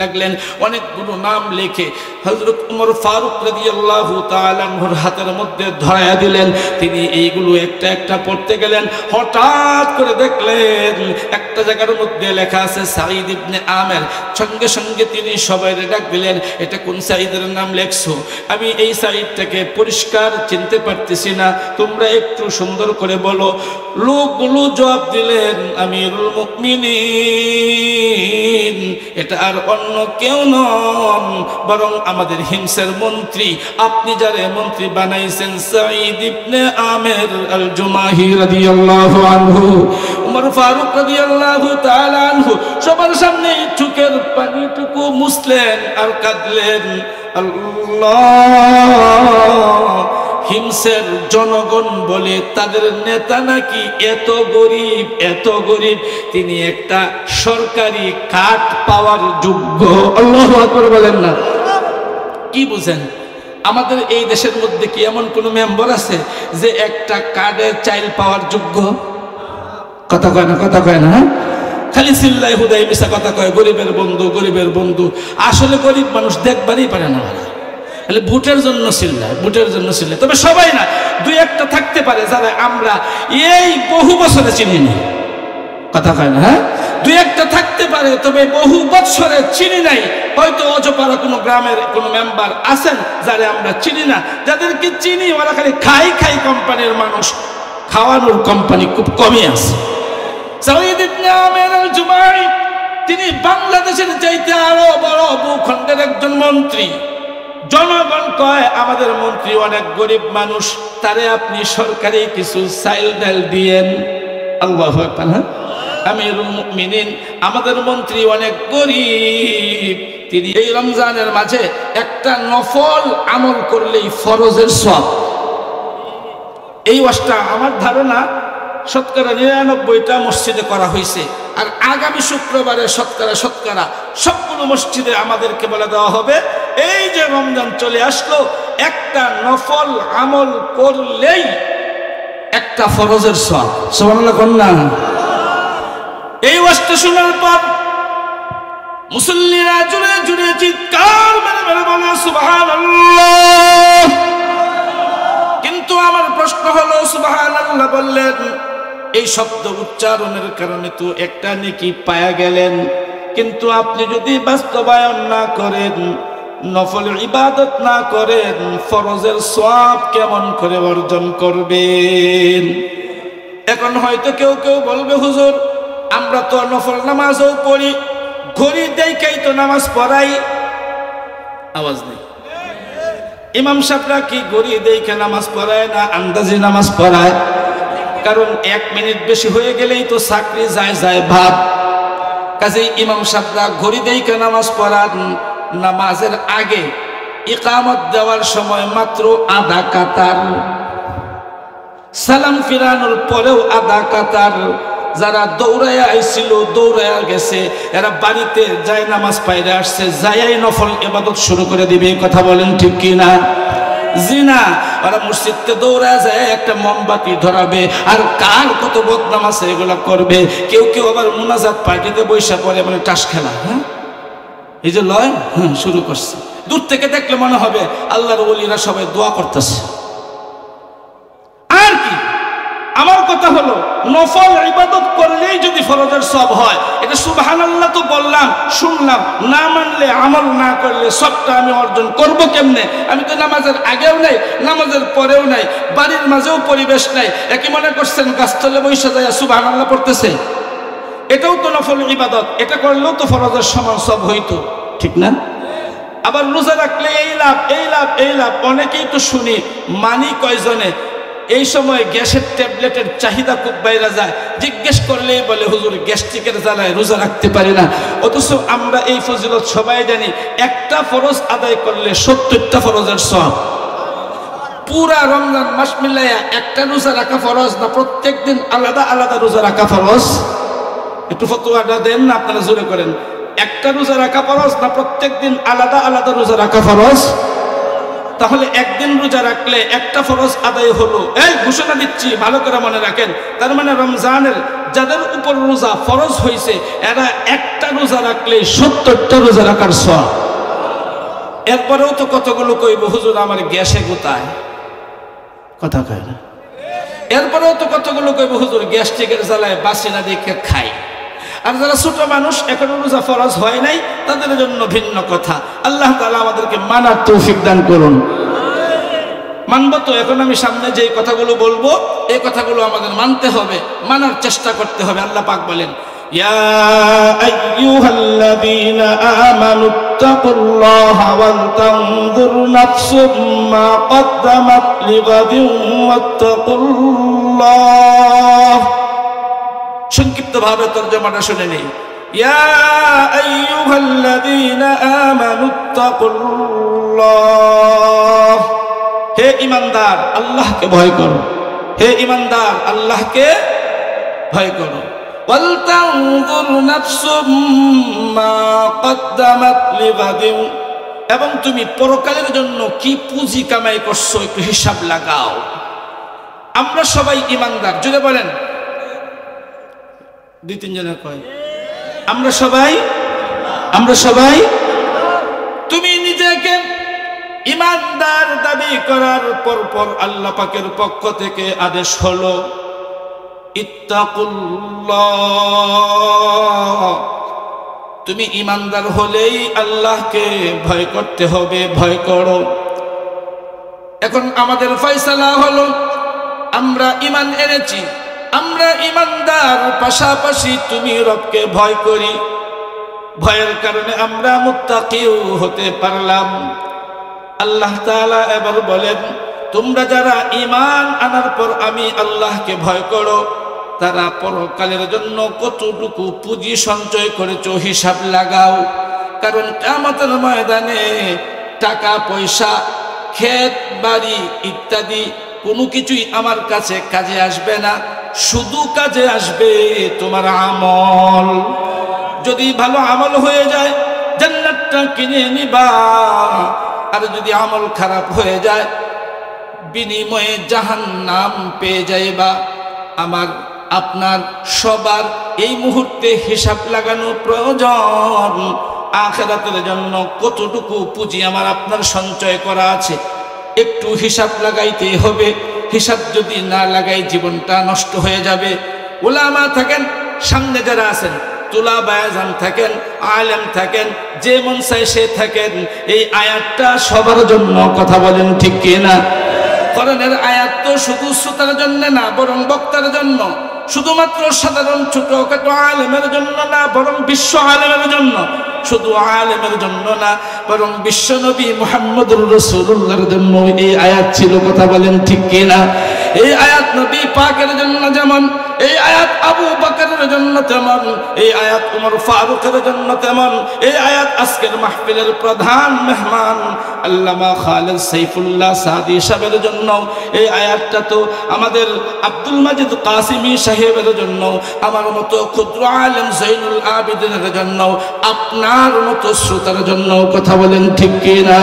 লাগলেন অনেকগুলো নাম লিখে হযরত ওমর ফারুক রাদিয়াল্লাহু তাআলা আনহুর হাতের মধ্যে ধরায়া দিলেন। তিনি এইগুলো একটা একটা পড়তে গেলেন। হঠাৎ করে দেখলেন একটা জায়গার মধ্যে লেখা আছে সাঈদ ইবনে আমের। সঙ্গে সঙ্গে তিনি সবাইকে ডাক দিলেন, এটা কোন সাঈদের নাম লেখছো? আমি এই সাঈদটাকে পরিষ্কার চিনতে পারতেছি না, তোমরা একটু সুন্দর করে বলো। লোকগুলো জবাব দিলেন, আমিরুল মুমিনিন, এটা আর অন্য কেউ নন বরং আমাদের হিমসের মন্ত্রী, আপনি যারে মন্ত্রী বানাইছেন সাঈদ ইবনে আমের আল জুমাহি রাদিয়াল্লাহু আনহু। ওমর ফারুক রাদিয়াল্লাহু তাআলা আনহু সবার সামনে চোখের পানিটুকু মুছলেন আর কাঁদলেন, আল্লাহ, হিমসের জনগণ বলে তাদের নেতা নাকি এত গরিব, এত গরিব, তিনি একটা সরকারি কার্ড পাওয়ার যোগ্য। আল্লাহু আকবার বলেন না? কি বুঝেন? আমাদের এই দেশের মধ্যে কি এমন কোন মেম্বার আছে যে একটা কার্ডের চাইল পাওয়ার যোগ্য? কথা কয় না, কথা কয় না, খালি চিল্লাই হুদাই মিশা কথা কয়, গরিবের বন্ধু, গরিবের বন্ধু। আসলে গরিব মানুষ দেখবারই পারে না, ভোটের জন্য চিল্লায়, ভোটের জন্য চিল্লায়। তবে সবাই না, দুই একটা থাকতে পারে যারা আমরা এই বহু বছরে চিনি না। কথা কয় না? হ্যাঁ, দুই একটা থাকতে পারে, তবে বহু বছরে চিনি নাই। হয়তো অজপাড়া কোনো গ্রামের কোনো মেম্বার আছেন যারা আমরা চিনি না। যাদেরকে চিনি ওরা খালি খাই খাই কোম্পানির মানুষ, খাওয়ানোর কোম্পানি খুব কমই আছে। সাঈদ ইবনে আমের আল জুমাহি তিনি বাংলাদেশের চাইতে আরো বড় ভূখণ্ডের একজন মন্ত্রী। জনগণ কয় আমাদের মন্ত্রী অনেক গরিব মানুষ, তারে আপনি সরকারি কিছু চাইল ডাল দিয়েন। আল্লাহু আকবার। আমিরুল মুমিনিন, আমাদের মন্ত্রী অনেক গরিব, তিনি এই রমজানের মাঝে একটা নফল আমল করলেই ফরজের সওয়াব। এই ওয়াজটা আমার ধারণা শতকরা ৯৯টা মসজিদে করা হয়েছে, আর আগামী শুক্রবারে শতকরা সবগুলো মসজিদে আমাদেরকে বলে দেওয়া হবে, এই যে রমজান চলে আসলো, একটা নফল আমল করলেই একটা ফরজের সওয়াব। সুবহানাল্লাহ কন্যা। এই ওয়াজটা শোনার পর মুসল্লিরা জুড়ে জুড়ে চিৎকার মেরে মেরে বলে সুবহানাল্লাহ। কিন্তু আমার প্রশ্ন হলো, সুবহানাল্লাহ বললেন, এই শব্দ উচ্চারণের কারণে তো একটা নেকি পায়া গেলেন, কিন্তু আপনি যদি বাস্তবায়ন না করেন, নফল ইবাদত না করেন, ফরজের সওয়াব কেমন করে অর্জন করবেন? এখন হয়তো কেউ কেউ বলবে, হুজুর আমরা তো নফল নামাজও পড়ি, ঘড়ি দেখেই তো নামাজ পড়াই। আওয়াজ নেই। ইমাম সাহেবরা কি ঘড়ি দেখে নামাজ পড়ায় না আন্দাজি নামাজ পড়ায়? কারণ 1 মিনিট বেশি হয়ে গেলেই তো চাকরি যায় যায় ভাব। কাজেই ইমাম সাহেবরা ঘড়ি দেখে নামাজ পড়ান। নামাজের আগে ইকামত দেওয়ার সময় মাত্র আধা কাতার, সালাম ফিরানোর পরেও আধা কাতার। যারা দৌড়াইয়া আইছিল, দৌড়াইয়া গেছে, এরা বাড়িতে যায় নামাজ পাইরে আসছে, যাই নফল ইবাদত শুরু করে দিবে। কথা বলেন ঠিক কি না? জিনা, ওরা মসজিদে দৌড়া যায়, একটা মোমবাতি ধরাবে, আর কার কত বদনাম আছে এগুলা করবে। কেউ কেউ আবার মুনাজাত পার্টিতে বৈশা পড়ে, মানে টাস খেলা। হ্যাঁ, এই যে লয়, হ্যাঁ শুরু করছে। দূর থেকে দেখলে মনে হবে আল্লাহর ওলিরা সবাই দোয়া করতেছে। আর কি, আমার কথা হলো, নফল ইবাদত করলেই যদি ফরজের সওয়াব হয়, এটা সুবহানাল্লাহ তো বললাম, শুনলাম, না মানলে, আমল না করলে সবটা আমি অর্জন করব কেমনে? আমি তো নামাজের আগেও নাই, নামাজের পরেও নাই, বাড়ির মাঝেও পরিবেশ নাই। একই মনে করছেন গাছতলে বৈশা যায় সুবহানাল্লাহ পড়তেছে? এটাও তো নফল ইবাদত, এটা করলেও তো ফরজের সমান সওয়াব হইতো, ঠিক না? আবার রোজা রাখলে এই লাভ, এই লাভ, এই লাভ। অনেকেই তো শুনি, মানি কয়জনে, এই সময় গ্যাসের ট্যাবলেটের চাহিদা খুব বাইরে যায়, জিজ্ঞেস করলেই বলে হুজুর গ্যাস্ট্রিকের জ্বালায় রোজা রাখতে পারি না। অথচ আমরা এই ফজিলত সবাই জানি, একটা ফরজ আদায় করলে 70টা ফরজের সওয়াব। পুরা রমজান মাস মিলাইয়া একটা রোজা রাখা ফরজ না প্রত্যেক দিন আলাদা আলাদা রোজা রাখা ফরজ? একটু ফতোয়াটা দেন না, আপনারা জোরে করেন। একটা রোজা রাখা ফরজ না প্রত্যেক দিন আলাদা আলাদা রোজা রাখা ফরজ? তাহলে একদিন রোজা রাখলে একটা ফরজ আদায় হলো। এই ঘোষণা দিচ্ছি, ভালো করে মনে রাখেন, তার মানে রমজানের যাদের উপর রোজা ফরজ হয়েছে এরা একটা রোজা রাখলে 70টা রোজা রাখার সওয়াব। এরপরেও তো কতগুলো কইব হুজুর আমার গ্যাসে গোতায়, কথা কয় না। এরপরেও তো কতগুলো কইব হুজুর গ্যাস্ট্রিকের জ্বালায় বাসি না দেখে খাই। আর যারা ছোট মানুষ এখনো রোজা ফরজ হয় নাই তাদের জন্য ভিন্ন কথা। আল্লাহ তাআলা আমাদেরকে মানার তৌফিক দান করুন। মানব তো, এখন আমি সামনে যে কথাগুলো বলবো এই কথাগুলো আমাদের মানতে হবে, মানার চেষ্টা করতে হবে। আল্লাহ পাক বলেন, ইয়া আইয়ুহাল্লাযীনা আমানুত্তাকুল্লাহা ওয়াল তানজুর নাফসুম মা কদ্দামাত লিগাদিন ওয়াত্তাকুল্লাহ। সংক্ষিপ্তভাবে তরজমাটা শুনে নেই। ইয়া আইয়ুহাল্লাযীনা আমানুত্তাকুল্লাহ, হে ঈমানদার আল্লাহকে ভয় করো, হে ঈমানদার আল্লাহকে ভয় করো। ওয়াল তানজুর নাফসুম মা কদ্দামাত লিগাদিন, এবং তুমি পরকালের জন্য কি পুঁজি কামাই করছো একটু হিসাব লাগাও। আমরা সবাই ঈমানদার, জুড়ে বলেন। দুই তিনজনের কয় আমরা সবাই। তুমি নিজেকে ঈমানদার দাবি করার পর আল্লাহ পাকের পক্ষ থেকে আদেশ হলো ইত্তাকুল্লাহ। তুমি ঈমানদার হলেই আল্লাহকে ভয় করতে হবে, ভয় করো। এখন আমাদের ফয়সালা হলো আমরা ঈমান এনেছি, আমরা ঈমানদার, পাশাপাশি তুমি রবকে ভয় করি। ভয়ের কারণে আমরা মুত্তাকিও হতে পারলাম। আল্লাহ তাআলা এবার বলেন, তোমরা যারা ঈমান আনার পর আমি আল্লাহকে ভয় করো তারা পরকালের জন্য কতটুকু পুঁজি সঞ্চয় করেছো হিসাব লাগাও। কারণ কিয়ামতের ময়দানে টাকা পয়সা, ক্ষেত বাড়ি ইত্যাদি কোনো কিছুই আমার কাছে কাজে আসবে না, শুধু কাজে আসবে তোমার আমল। যদি ভালো আমল হয়ে যায় জান্নাতটা কিনে নিবা, আর যদি আমল খারাপ হয়ে যায় বিনিময়ে জাহান্নাম পেয়ে যাইবা। আমার আপনার সবার এই মুহূর্তে হিসাব লাগানো প্রয়োজন। আখিরাতের জন্য কতটুকু পুঁজি আমার আপনার সঞ্চয় করা আছে একটু হিসাব লাগাইতে হবে। হিসাব যদি না লাগাই জীবনটা নষ্ট হয়ে যাবে। উলামা থাকেন, সামনে যারা আছেন, তুলা বায়াজান থাকেন, আলেম থাকেন, যে মন চায় সে থাকেন, এই আয়াতটা সবার জন্য, কথা বলেন ঠিক কিনা? কোরআনের আয়াত তো শুধু শ্রোতার জন্য না বরং বক্তার জন্য, শুধুমাত্র সাধারণ ছোটখাটো আলেমের জন্য না বরং বিশ্ব আলেমের জন্য, শুধু আলেমের জন্য না বরং বিশ্ব নবী মুহাম্মদুর রাসূলুল্লাহর জন্য এই আয়াত ছিল, কথা বলেন ঠিক কিনা? এই আয়াত নবী পাকের জন্য যেমন, এই আয়াত আবু বকরের জন্য তেমন, এই আয়াত উমর ফারুকের জন্য তেমন, এই আয়াত আজকের মাহফিলের প্রধান মেহমান আল্লামা খালেদ সাইফুল্লাহ সাদি সাহেবের জন্য, এই আয়াতটা তো আমাদের আব্দুল মাজিদ কাসিমি সাহেবের জন্য, আমার মতো ক্ষুদ্র আলেম জৈনুল আবিদিনের জন্য, আপনার মতো শ্রোতার জন্য, কথা বলেন ঠিক কিনা?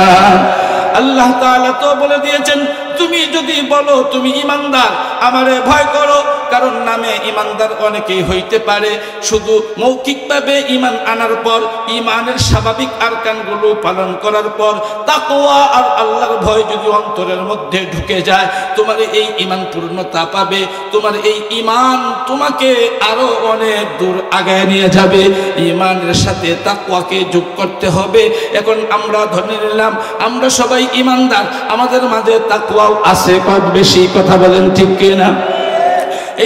আল্লাহ তাআলা তো বলে দিয়েছেন, তুমি যদি বলো তুমি ঈমানদার আমারে ভয় করো, কারণ নামে ঈমানদার অনেকেই হইতে পারে, শুধু মৌখিকভাবে ঈমান আনার পর ঈমানের স্বাভাবিক আরকানগুলো পালন করার পর তাকওয়া আর আল্লাহর ভয় যদি অন্তরের মধ্যে ঢুকে যায়, তোমার এই ঈমান পূর্ণতা পাবে, তোমার এই ঈমান তোমাকে আরো অনেক দূর আগায় নিয়ে যাবে। ঈমানের সাথে তাকওয়াকে যোগ করতে হবে। এখন আমরা ধরে নিলাম আমরা সবাই ঈমানদার, আমাদের মাঝে তাকওয়া আছে কত বেশি, কথা বলেন ঠিক কিনা?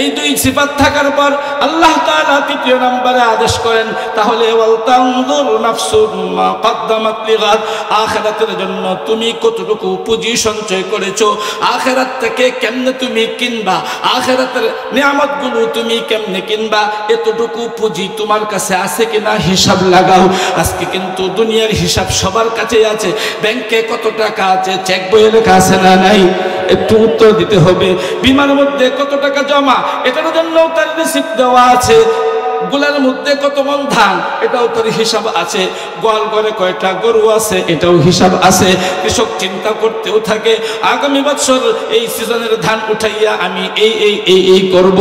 এই দুই সিফাত থাকার পর আল্লাহ তাআলা তৃতীয় নম্বরে আদেশ করেন, তাহলে ওয়াল তানজুর নাফসুম মা কদ্দামাত লিগাদ, আখিরাতের জন্য তুমি কতটুকু পুঁজি সঞ্চয় করেছো, আখিরাতটাকে কেমনে তুমি কিনবা, আখিরাতের নিয়ামতগুলো তুমি কেমনে কিনবা, এতটুকু পুঁজি তোমার কাছে আছে কিনা হিসাব লাগাও। আজকে কিন্তু দুনিয়ার হিসাব সবার কাছেই আছে, ব্যাংকে কত টাকা আছে চেক বইয়ে লেখা আছে না নাই, একটু উত্তর দিতে হবে। বিমানের মধ্যে কত টাকা জমা, এটার জন্য তার রিসিপ্ট দেওয়া আছে। গোলার মধ্যে কত মন ধান, এটাও তার হিসাব আছে। গোয়াল ঘরে কয়টা গরু আছে, এটাও হিসাব আছে। কৃষক চিন্তা করতেও থাকে, আগামী বছর এই সিজনের ধান উঠাইয়া আমি এই করব।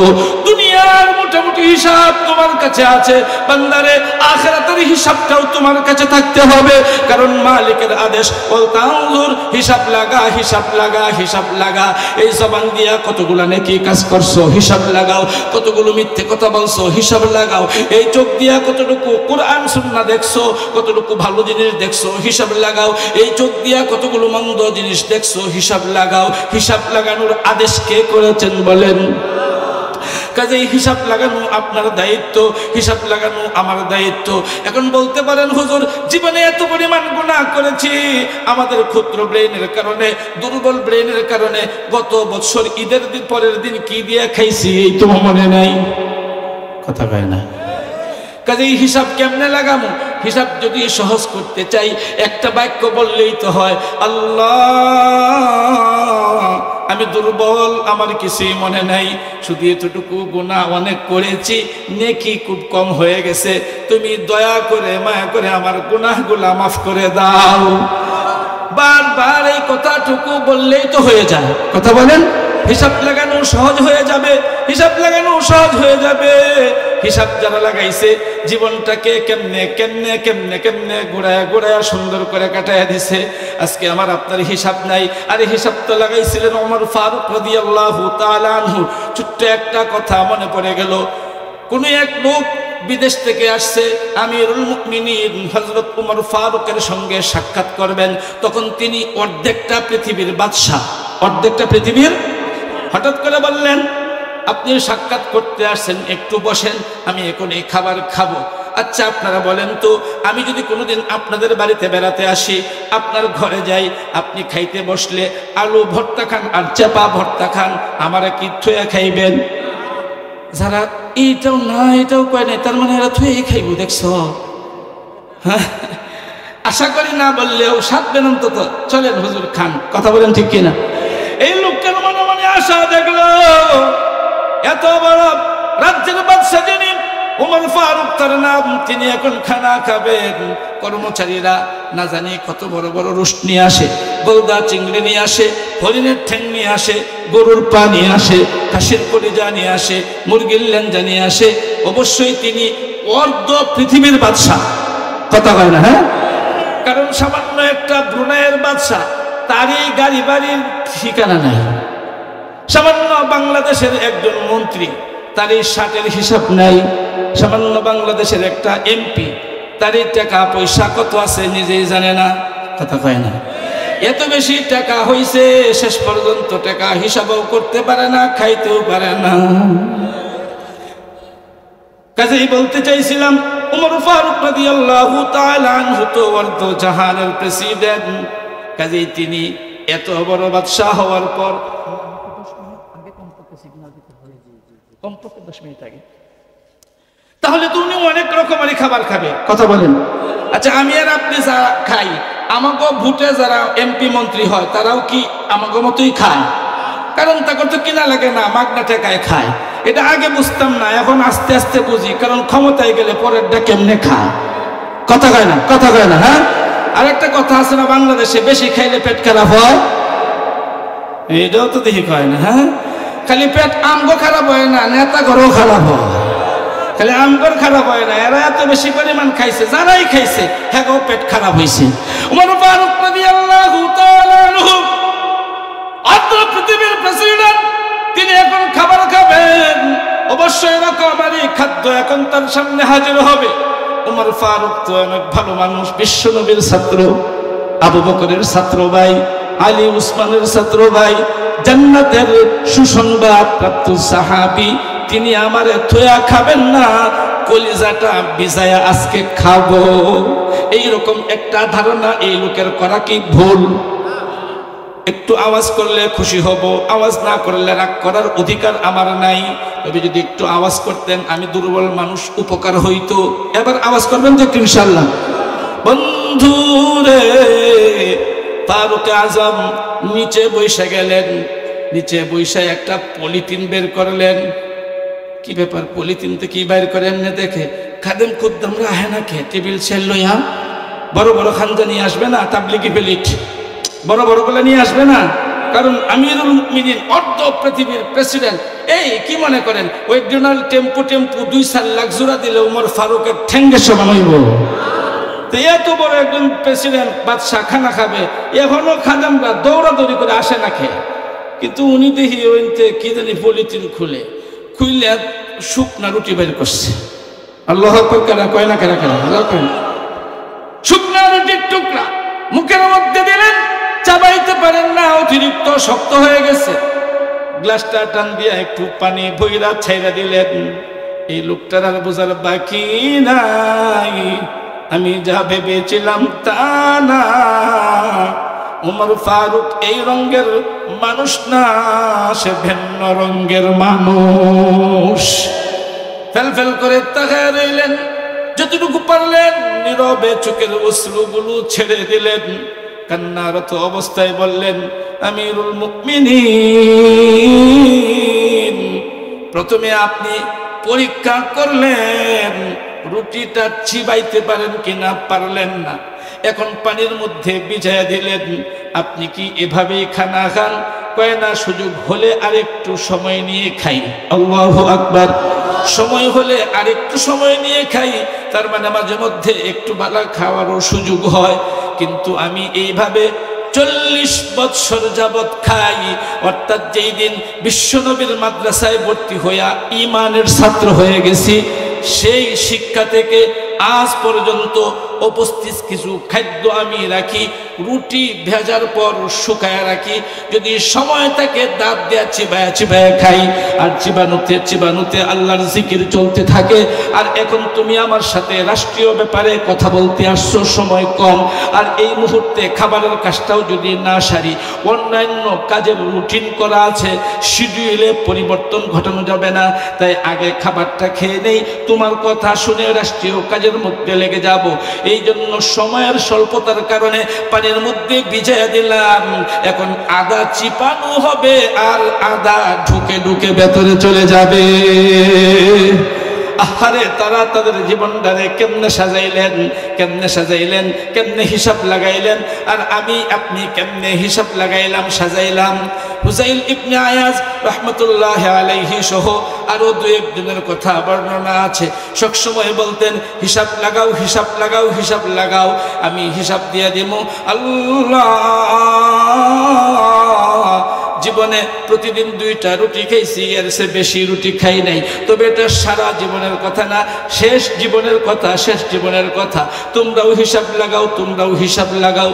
দুনিয়া দুনিয়ার মোটামুটি হিসাব তোমার কাছে আছে, বান্দারে আখিরাতের হিসাবটাও তোমার কাছে থাকতে হবে। কারণ মালিকের আদেশ, ওয়াল তানজুর, হিসাব লাগা, হিসাব লাগা, হিসাব লাগা। এই জবান দিয়া কতগুলো নেকি কাজ করছো, হিসাব লাগাও। কতগুলো মিথ্যে কথা বলছো, হিসাব লাগাও। এই চোখ দিয়া কতটুকু কোরআন সুন্নাহ দেখছো, কতটুকু ভালো জিনিস দেখছো, হিসাব লাগাও। এই চোখ দিয়া কতগুলো মন্দ জিনিস দেখছো, হিসাব লাগাও। হিসাব লাগানোর আদেশ কে করেছেন বলেন? কাজেই হিসাব লাগানো আপনার দায়িত্ব, হিসাব লাগানো আমার দায়িত্ব। এখন বলতে পারেন হুজুর, জীবনে এত পরিমাণ গুনাহ করেছি, আমাদের ক্ষুদ্র ব্রেনের কারণে, দুর্বল ব্রেনের কারণে গত বছর ঈদের দিন পরের দিন কি দিয়ে খাইছি এই তো মনে নাই। কথা কয় না? কাজেই হিসাব কেমনে লাগামো? হিসাব যদি সহজ করতে চাই, একটা বাক্য বললেই তো হয়, আল্লাহ আমি দুর্বল, আমার কিছুই মনে নাই, শুধু এতটুকু গুনাহ অনেক করেছি, নেকি খুব কম হয়ে গেছে, তুমি দয়া করে মায়া করে আমার গুনাহগুলা মাফ করে দাও। বারবার এই কথাটুকু বললেই তো হয়ে যায়। কথা বলেন? হিসাব লাগানো সহজ হয়ে যাবে, হিসাব লাগানো সহজ হয়ে যাবে। হিসাব যারা লাগাইছে, জীবনটাকে কেমনে কেমনে কেমনে কেমনে ঘোরায় ঘোরায় সুন্দর করে কাটায় দিছে। আজকে আমার আপনার হিসাব নাই। আরে হিসাব তো লাগাইছিলেন ওমর ফারুক রাদিয়াল্লাহু তাআলা আনহু। ছোট্ট একটা কথা মনে পড়ে গেল। কোন এক লোক বিদেশ থেকে আসছে, আমিরুল মুমিনিন হযরত ওমর ফারুকের সঙ্গে সাক্ষাৎ করবেন। তখন তিনি অর্ধেকটা পৃথিবীর বাদশা, অর্ধেকটা পৃথিবীর। হঠাৎ করে বললেন, আপনি সাক্ষাৎ করতে আসছেন, একটু বসেন, আমি এখনই খাবার খাবো। আচ্ছা আপনারা বলেন তো, আমি যদি কোনোদিন আপনাদের বাড়িতে বেড়াতে আসি, আপনার ঘরে যাই, আপনি খাইতে বসলে আলু ভর্তা খান আর চাপা ভর্তা খান, আমারা কি থুয়া খাইবেন? যারা এইটাও না এটাও কয় নাই, তার মানে এরা থুয়েই খাইব, দেখছ? হ্যাঁ, আশা করি না বললেও সাধবেন অন্তত। চলেন হুজুর খান। কথা বলেন ঠিক কিনা? এই লোকটার মনে মনে আশা দেখলো, এত বড় রাজ্যের বাদশা যিনি, ওমর ফারুক তার নাম, তিনি এখন খানা খাবেন। কর্মচারীরা না জানি কত বড় বড় রোস্ট নিয়ে আসে, গলদা চিংড়ি নিয়ে আসে, হরিণের ঠ্যাং নিয়ে আসে, গরুর পা নিয়ে আসে, খাসির কলিজা নিয়ে আসে, মুরগির লেঞ্জা নিয়ে আসে। অবশ্যই তিনি অর্ধ পৃথিবীর বাদশা। কথা হয় না? হ্যাঁ, কারণ সামান্য একটা ব্রুনাইয়ের বাদশা, তারই গাড়ি বাড়ির ঠিকানা নাই। সামান্য বাংলাদেশের একজন মন্ত্রী, তারই শার্টের হিসাব নাই। সামান্য বাংলাদেশের একটা এমপি, তারই টাকা পয়সা কত আছে নিজেই জানে না। কথা কয় না? এত বেশি টাকা হইছে, শেষ পর্যন্ত টাকা হিসাবও করতে পারে না, খাইতেও পারে না। কাজেই বলতে চাইছিলাম, ওমর ফারুক রাদিয়াল্লাহু তাআলা আনহু তো অর্ধ জাহানের প্রেসিডেন্ট। কাজেই তিনি এত বড় বাদশা হওয়ার পর কমপক্ষে 10 মিনিট আগে, তাহলে তো উনি অনেক রকমেরই খাবার খাবে। কথা বলেন? আচ্ছা আমি আর আপনি যারা খাই, আমাকে ভোটে যারা এমপি মন্ত্রী হয়, তারাও কি আমাকে মতোই খায়? কারণ তাকে তো কিনা লাগে না, মাগনা টাকায় খায়। এটা আগে বুঝতাম না, এখন আস্তে আস্তে বুঝি। কারণ ক্ষমতায় গেলে পরেরটা কেমনে খায়। কথা কয় না? কথা কয় না? হ্যাঁ, আর একটা কথা আছে না, বাংলাদেশে বেশি খাইলে পেট খারাপ হয়, এটাও তো দেখি কয় না। হ্যাঁ, খালি পেট আমগো খারাপ হয় না, নেতা ঘরও খারাপ হয়। খালি আমগর খারাপ হয় না, এরা এত বেশি পরিমাণ খাইছে, যারাই খাইছে হ্যাঁ পেট খারাপ হয়েছে। ওমর ফারুক রাদিয়াল্লাহু তাআলা আনহু অর্ধ পৃথিবীর প্রেসিডেন্ট, তিনি এখন খাবার খাবেন। অবশ্যই এরকমই খাদ্য এখন তার সামনে হাজির হবে। ওমর ফারুক তো অনেক ভালো মানুষ, বিশ্ব নবীর ছাত্র, আবু বকরের ছাত্র ভাই, আলী উসমানের ছাত্র ভাই, জান্নাতের সুসংবাদ প্রাপ্ত সাহাবী। তিনি আমারে থুয়া খাবেন না, কলিজাটা ভিজায়া আজকে খাবো, এইরকম একটা ধারণা এই লোকের করা কি ভুল? একটু আওয়াজ করলে খুশি হব, আওয়াজ না করলে রাগ করার অধিকার আমার নাই। তবে যদি একটু আওয়াজ করতেন, আমি দুর্বল মানুষ, উপকার হইতো। এবার আওয়াজ করবেন তো ইনশাআল্লাহ। বন্ধুরে, ফারুক আজম নিচে বসে গেলেন। নিচে বসে একটা পলিথিন বের করলেন। কি ব্যাপার, পলিথিন তো কি বাইর করে? এমনি দেখে খাদেম খুদ্দামরা আহে না খে টেবিল ছেল লইয়া, বড় বড় খানজা নিয়ে আসবে না, তাবলিগি প্লেট বড় বড় গুলো নিয়ে আসবে না। কারণ আমিরুল মুমিনিন অর্ধ পৃথিবীর প্রেসিডেন্ট। এই কি মনে করেন ওই ডোনাল্ড টেম্পু 2-4 লাখ জোড়া দিলে উমর ফারুকের ঠেঙ্গে সমান হইব? তো এত বড় একজন প্রেসিডেন্ট বাদশাহ খানা খাবে, এখনো খাজামরা দৌড়াদৌড়ি করে আসে না খেয়ে। কিন্তু উনি দেখি ওইতে কি জানি পলিথিন খুলে শুকনা রুটি বের করছে। আল্লাহ কেনা কয় না, কেনা কেনা শুকনা রুটির টুকরা মুখের মধ্যে দিলেন, চাবাইতে পারেন না, অতিরিক্ত শক্ত হয়ে গেছে। গ্লাসটা টান দিয়া একটু পানি ভইরা ছাইরা দিলেন। এই লোকটার আর বোঝার বাকি নাই, আমি যা ভেবেছিলাম তা না, উমর ফারুক এই রঙের মানুষ না, সে ভিন্ন রঙের মানুষ। ফেল করে তাকায় রইলেন, যতটুকু পারলেন নীরবে চোখের অশ্রুগুলো ছেড়ে দিলেন। কান্নারত অবস্থায় বললেন, আমিরুল মুমিনিন, প্রথমে আপনি পরীক্ষা করলেন রুটিটা চিবাইতে পারেন কিনা, পারলেন না। এখন পানির মধ্যে ভিজাইয়া দিলেন, আপনি কি এভাবেই খানা খান? কয় না, সুযোগ হলে আরেকটু সময় নিয়ে খাই। আল্লাহু আকবার। সময় হলে আরেকটু সময় নিয়ে খাই, তার মানে মাঝে মধ্যে একটু বালা খাওয়ারও সুযোগ হয়। কিন্তু আমি এইভাবে 40 বৎসর যাবৎ খাই, অর্থাৎ যেই দিন বিশ্বনবীর মাদ্রাসায় ভর্তি হইয়া ইমানের ছাত্র হয়ে গেছি, সেই শিক্ষা থেকে আজ পর্যন্ত উপস্থিত কিছু খাদ্য আমি রাখি, রুটি ভেজার পর শুকায় রাখি, যদি সময় থাকে দাঁত দেয়া চিবায়া খাই, আর চিবানুতে আল্লাহর জিকির চলতে থাকে। আর এখন তুমি আমার সাথে রাষ্ট্রীয় ব্যাপারে কথা বলতে আসছো, সময় কম, আর এই মুহূর্তে খাবারের কাজটাও যদি না সারি, অন্যান্য কাজের রুটিন করা আছে, শিডিউলে পরিবর্তন ঘটানো যাবে না, তাই আগে খাবারটা খেয়ে নেই, তোমার কথা শুনে রাষ্ট্রীয় কাজের মধ্যে লেগে যাব। এই জন্য সময়ের স্বল্পতার কারণে পানির মধ্যে ভিজাইয়া দিলাম। এখন আদা চিপানো হবে, আর আদা ঢুকে ঢুকে ভেতরে চলে যাবে। আহারে, তারা তাদের জীবনটারে কেমনে সাজাইলেন, কেমনে হিসাব লাগাইলেন, আর আমি আপনি কেমনে হিসাব লাগাইলাম, সাজাইলাম। হুযাইল ইবনে আয়াজ রাহমাতুল্লাহি আলাইহি সহ আরো 2-1 জনের কথা বর্ণনা আছে। সবসময় বলতেন, হিসাব লাগাও, আমি হিসাব দিয়ে দেব। আল্লাহ, জীবনে প্রতিদিন 2টা রুটি খাইছি, এর চেয়ে বেশি রুটি খাই নাই। তবে এটা সারা জীবনের কথা না, শেষ জীবনের কথা। তোমরাও হিসাব লাগাও।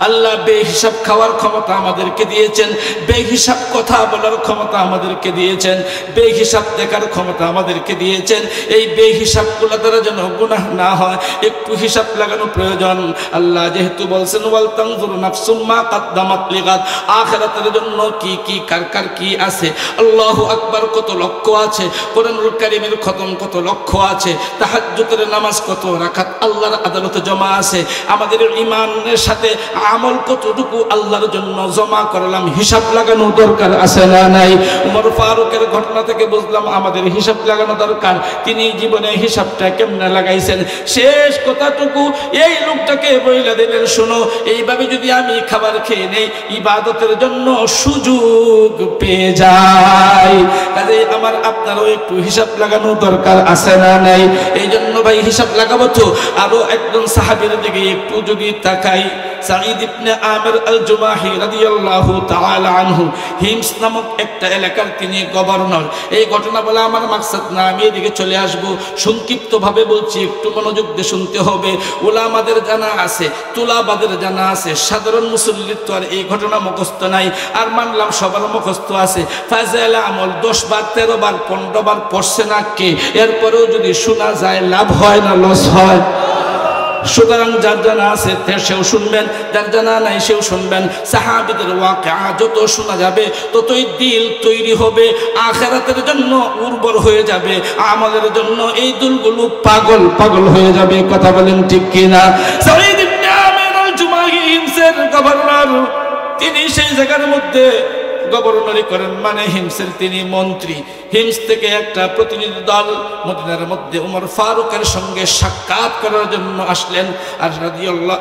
আল্লাহ বেহিসাব খাওয়ার ক্ষমতা আমাদেরকে দিয়েছেন, বেহিসাব কথা বলার ক্ষমতা আমাদেরকে দিয়েছেন, বেহিসাব দেখার ক্ষমতা আমাদেরকে দিয়েছেন। এই বেহিসাবগুলো দ্বারা যেন গুনাহ না হয়, একটু হিসাব লাগানো প্রয়োজন। আল্লাহ যেহেতু বলছেন, ওয়াল তানজুরু নাফসুম মা কাদ্দামাত লিগাদ, আখিরাতের জন্য কি কার কি আছে। আল্লাহু আকবার কত লক্ষ্য আছে, কোরআনুল কারীমের খতম কত লক্ষ্য আছে, তাহাজ্জুদের নামাজ কত রাকাত আল্লাহর আদালতে জমা আছে, আমাদের ঈমানের সাথে আমল কতটুকু আল্লাহর জন্য জমা করলাম, হিসাব লাগানো দরকার আছে না নাই? উমর ফারুকের ঘটনা থেকে বুঝলাম আমাদের হিসাব লাগানো দরকার। তিনি জীবনে হিসাবটা কেমনে লাগাইছেন, শেষ কথাটুকু এই লোকটাকে বইলা দিলেন, শোনো, এইভাবে যদি আমি খাবার খেয়ে নেই, ইবাদতের জন্য সুযোগ পেয়ে যাই। কাজে আমার আপনারও একটু হিসাব লাগানো দরকার আছে না নাই? এই জন্য ভাই হিসাব লাগাবো তো। আরো একজন সাহাবীর দিকে একটু যদি তাকাই, সাঈদ ইবনে আমির আল-জুমাহি রাদিয়াল্লাহু তাআলা আনহু, হিমস নামক একটা এলাকার তিনি গভর্নর। এই ঘটনা বলা আমার মাকসাদ না, আমি এদিকে চলে আসব। সংক্ষিপ্তভাবে বলছি, একটু মনোযোগ দিয়ে শুনতে হবে। উলামাদের জানা আছে, তুলাবাদের জানা আছে, সাধারণ মুসল্লির তো আর এই ঘটনা মুখস্থ নাই। আর মানলাম সবার মুখস্থ আছে। ফাজাইল আমল 10 বার 13 বার 15 বার পড়ছে না কে? এরপরেও যদি শোনা যায়, লাভ হয় না লস হয়? সুতরাং যার জানা আছে সেও শুনবেন, যার জানা নাই সেও শুনবেন। সাহাবীদের ওয়াকিয়া যত শোনা যাবে ততই দিল তৈরি হবে, আখিরাতের জন্য উর্বর হয়ে যাবে, আমলের জন্য এই দিলগুলো পাগল হয়ে যাবে। কথা বলেন ঠিক কিনা? সাঈদ ইবনে আমির আল-জুমাহি হিমসের গভর্নর, তিনি সেই জায়গার মধ্যে গভর্নরি করেন, মানে হিমসের তিনি মন্ত্রী। হিমস থেকে একটা প্রতিনিধি দল মদিনার মধ্যে উমর ফারুকের সঙ্গে সাক্ষাৎ করার জন্য আসলেন। আর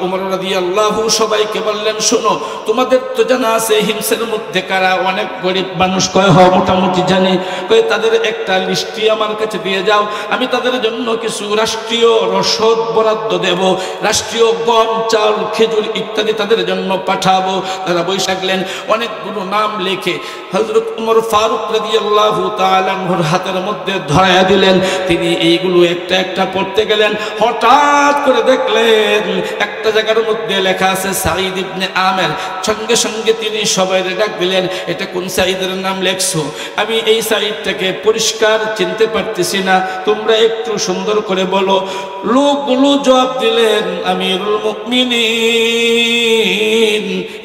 উমর রাদিয়াল্লাহু সবাইকে বললেন, শোনো, তোমাদের তো জানা আছে হিমসের মধ্যে কারা অনেক গরিব মানুষ। কয় হ, মোটামুটি জানি। কয় তাদের একটা লিস্টি আমার কাছে দিয়ে যাও, আমি তাদের জন্য কিছু রাষ্ট্রীয় রসদ বরাদ্দ দেব, রাষ্ট্রীয় গম, চাল, খেজুর ইত্যাদি তাদের জন্য পাঠাবো। তারা বসে থাকলেন, অনেকগুলো নাম লিখে হযরত উমর ফারুক রাদিয়াল্লাহু তাআলা আনহুর হাতের মধ্যে ধরায়া দিলেন। তিনি এইগুলো একটা একটা পড়তে গেলেন। হঠাৎ করে দেখলেন একটা জায়গার মধ্যে লেখা আছে সাঈদ ইবনে আমের। সঙ্গে সঙ্গে তিনি সবাই ডাক দিলেন, এটা কোন সাঈদের নাম লেখছো? আমি এই সাঈদটাকে পরিষ্কার চিনতে পারতেছি না, তোমরা একটু সুন্দর করে বলো। লোকগুলো জবাব দিলেন, আমিরুল মুমিনিন,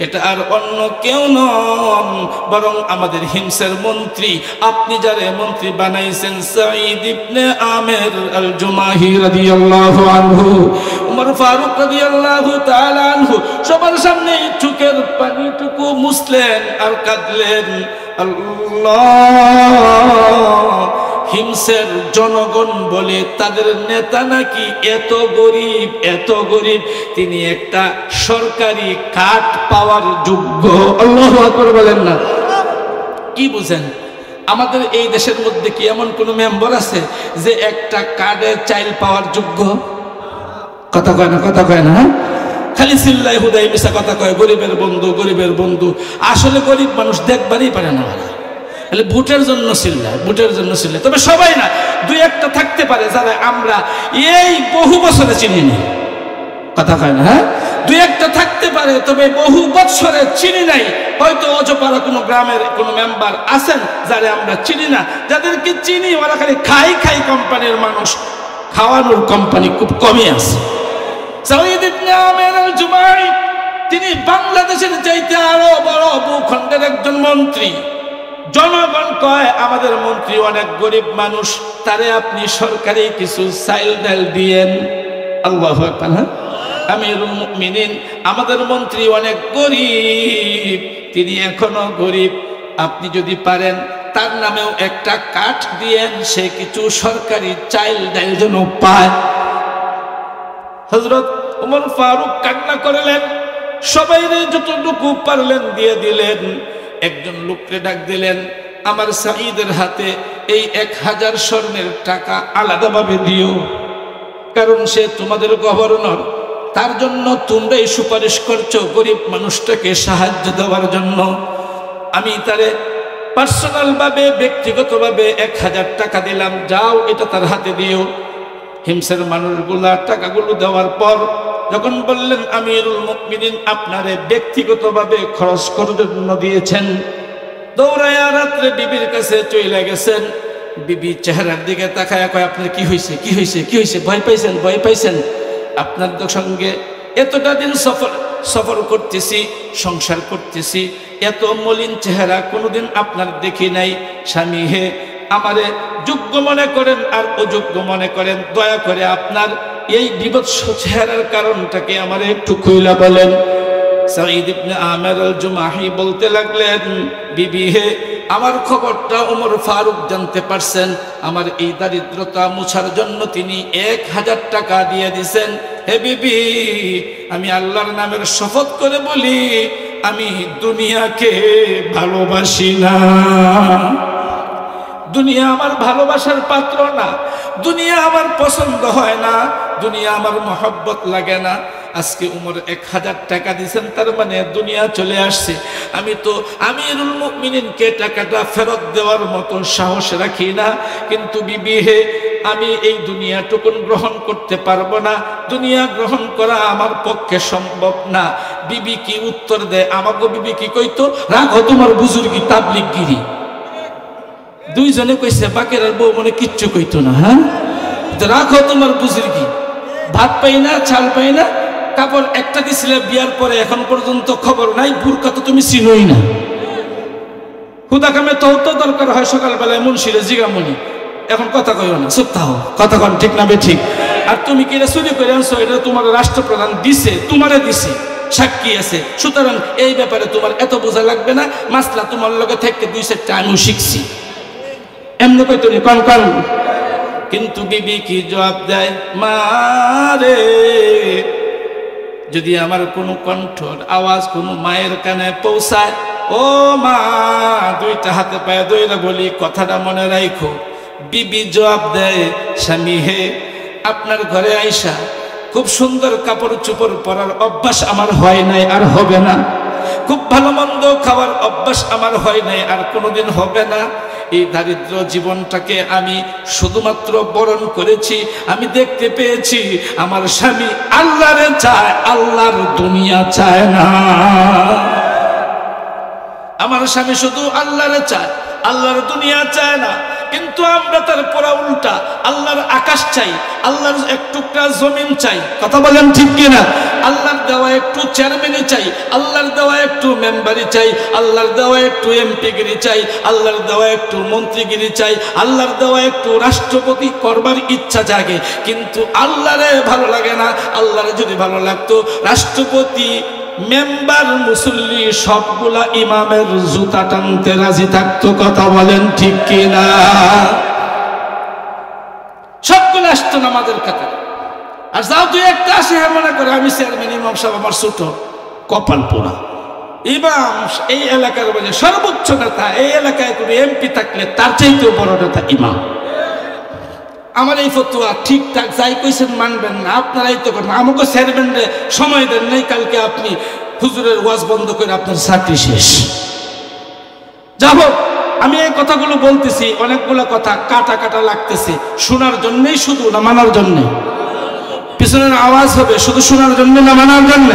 এটা আর অন্য কেউ নন, বরং আমাদের হিমসের মন্ত্রী, আপনি যারে মন্ত্রী বানাইছেন, সাঈদ ইবনে আমের আল জুমাহি রাদিয়াল্লাহু আনহু। উমর ফারুক রাদিয়াল্লাহু তাআলা আনহু সবার সামনে চোখের পানিটুকু মুছলেন আর কাঁদলেন, আল্লাহ, হিমসের জনগণ বলে তাদের নেতা নাকি এত গরিব, এত গরিব, তিনি একটা সরকারি কার্ড পাওয়ার যোগ্য। আল্লাহু আকবার বলেন না? কি বুঝেন? আমাদের এই দেশের মধ্যে কি এমন কোন মেম্বার আছে যে একটা কার্ডের চাইল পাওয়ার যোগ্য? কথা কয় না, কথা কয় না, খালি চিল্লাই হুদাই মিশা কথা কয়, গরিবের বন্ধু, গরিবের বন্ধু। আসলে গরিব মানুষ দেখবারই পারে না, তাহলে ভোটের জন্য চিল্লায়, ভোটের জন্য চিল্লায়। তবে সবাই না, দুই একটা থাকতে পারে যারা আমরা এই বহু বছরে চিনি না। কথা কয় না? হ্যাঁ, দুই একটা থাকতে পারে, তবে বহু বছরে চিনি নাই। হয়তো অজপাড়া কোনো গ্রামের কোনো মেম্বার আছেন যারা আমরা চিনি না। যাদেরকে চিনি ওরা খালি খাই খাই কোম্পানির মানুষ, খাওয়ানোর কোম্পানি খুব কমই আছে। সাঈদ ইবনে আমের আল জুমাহি, তিনি বাংলাদেশের চাইতে আরো বড় ভূখণ্ডের একজন মন্ত্রী। জনগণ কয় আমাদের মন্ত্রী অনেক গরিব মানুষ, তারে আপনি সরকারি কিছু চাইল ডাল দিয়েন। আল্লাহু আকবার। আমিরুল মুমিনিন, আমাদের মন্ত্রী অনেক গরিব, তিনি এখনো গরিব, আপনি যদি পারেন তার নামেও একটা কার্ড দিয়েন, সে কিছু সরকারি চাইল ডাল যেন পায়। হযরত উমর ফারুক কান্না করলেন, সবাই যতটুকু পারলেন দিয়ে দিলেন। একজন লোককে ডাক দিলেন, আমার সাঈদের হাতে এই 1000 স্বর্ণের টাকা আলাদাভাবে দিও, কারণ সে তোমাদের গভর্নর, তার জন্য তোমরাই সুপারিশ করছো গরিব মানুষটাকে সাহায্য দেওয়ার জন্য। আমি তারে পার্সোনাল ভাবে, ব্যক্তিগতভাবে 1000 টাকা দিলাম, যাও এটা তার হাতে দিও। হিমসের মানুষগুলা টাকাগুলো দেওয়ার পর যখন বললেন, আমিরুল মুমিনিন আপনারে ব্যক্তিগতভাবে খরচ করার জন্য দিয়েছেন, দৌড়াইয়া রাত্রে বিবির কাছে চলে গেছেন। বিবি চেহারার দিকে তাকায় কয়, আপনার কি হয়েছে, কি হয়েছে, কি হয়েছে? ভয় পাইছেন, ভয় পাইছেন? আপনার সঙ্গে এতটা দিন সফর করতেছি, সংসার করতেছি, এত মলিন চেহারা কোনোদিন আপনার দেখি নাই। স্বামী হে, আমারে যোগ্য মনে করেন আর অযোগ্য মনে করেন, দয়া করে আপনার এই বিভৎস চেহারার কারণটাকে আমারে একটু খুইলা বলেন। সাঈদ ইবনে আমের আল জুমাহি বলতে লাগলেন, বিবি হে, আমার খবরটা উমর ফারুক জানতে পারছেন, আমার এই দারিদ্রতা মুছার জন্য তিনি 1000 টাকা দিয়ে দিয়েছেন। হে বিবি, আমি আল্লাহর নামের শপথ করে বলি, আমি দুনিয়াকে ভালোবাসি না, দুনিয়া আমার ভালোবাসার পাত্র না, দুনিয়া আমার পছন্দ হয় না, দুনিয়া আমার মহব্বত লাগে না। আজকে উমর 1000 টাকা দিয়েছেন, তার মানে দুনিয়া চলে আসছে। আমি তো আমিরুল মুমিনিনকে টাকাটা ফেরত দেওয়ার মতো সাহস রাখি না, কিন্তু বিবি হে, আমি এই দুনিয়াটুকুন গ্রহণ করতে পারবো না, দুনিয়া গ্রহণ করা আমার পক্ষে সম্ভব না। বিবি কি উত্তর দেয়? আমাকে বিবি কি কইতো, রাখো তোমার বুজুর্গি তাবলিগগিরি। দুইজনে কইছে, বাকের আর বউ মনে কিচ্ছু কইতো না। হ্যাঁ, রাখো তোমার বুজুর্গি, ভাত পাই না, চাল পাই না, কাপড় একটা দিছিলে বিয়ার পরে এখন পর্যন্ত খবর নাই, বুরকা তো তুমি চিনোই না। হুদা কামে তো দরকার হয় সকালবেলায় মুন্সিরে জিগামণি, এখন কথা কইও না, চুপ থাকো, কথা কন ঠিক না বে ঠিক। আর তুমি কি এটা চুরি করে আনছো, এটা তোমার রাষ্ট্রপ্রধান দিছে, তোমারে দিছে, সাক্ষী আছে, সুতরাং এই ব্যাপারে তোমার এত বোঝা লাগবে না, মাসলা তোমার লগে থেকে 2-4টা আমিও শিখছি। এমনি কইতো নি কন কন। কিন্তু বিবি কি জবাব দেয়, মা রে, যদি আমার কোনো কণ্ঠর আওয়াজ কোনো মায়ের কানে পৌঁছায়, ও মা, 2টা হাতে পায়ে দইরা বলি কথাটা মনে রাখো। বিবি জবাব দেয়, স্বামী হে, আপনার ঘরে আইসা খুব সুন্দর কাপড় চোপড় পরার অভ্যাস আমার হয় নাই, আর হবে না। খুব ভালো মন্দ খাওয়ার অভ্যাস আমার হয় নাই, আর কোনোদিন হবে না। এই দারিদ্র জীবনটাকে আমি শুধুমাত্র বরণ করেছি। আমি দেখতে পেয়েছি আমার স্বামী আল্লাহরে চায়, আল্লাহর দুনিয়া চায় না। আমার স্বামী শুধু আল্লাহরে চায়, আল্লাহর দুনিয়া চায় না। কিন্তু আমরা তার পুরা উল্টা, আল্লাহর আকাশ চাই, আল্লাহর এক টুকরা জমিন চাই। কথা বলেন ঠিক কিনা? আল্লাহর দেওয়া একটু চেয়ারম্যানই চাই, আল্লাহর দেওয়া একটু মেম্বারি চাই, আল্লাহর দেওয়া একটু এমপিগিরি চাই, আল্লাহর দেওয়া একটু মন্ত্রীগিরি চাই, আল্লাহর দেওয়া একটু রাষ্ট্রপতি করবার ইচ্ছা জাগে। কিন্তু আল্লাহরে ভালো লাগে না। আল্লাহরে যদি ভালো লাগতো, রাষ্ট্রপতি, মেম্বার, মুসল্লি সবগুলা ইমামের জুতা টানতে রাজি থাকতো। কথা বলেন ঠিক কিনা? সবগুলো আসতো নামাজের কাতারে। আর যাও 2-1টা আসে, হ্যাঁ মনে করে আমি চেয়ারম্যান, ইমাম সাহেব আমার ছোট, কপাল পোড়া। ইমাম এই এলাকার মধ্যে সর্বোচ্চ নেতা, এই এলাকায় কোনো এমপি থাকলে তার চাইতেও বড় নেতা ইমাম। আমার এই ফতুয়া ঠিকঠাক যাই কইছেন মানবেন না, আপনারাই তো করেন। আমাকে চেয়ারম্যানরে সময় দেন নাই, কালকে আপনি হুজুরের ওয়াজ বন্ধ করে আপনার চাকরি শেষ। যাব, আমি এই কথাগুলো বলতেছি, অনেকগুলো কথা কাটা কাটা লাগতেছে, শোনার জন্যই শুধু, না মানার জন্যে? পিছনের আওয়াজ হবে শুধু শোনার জন্য না মানার জন্য?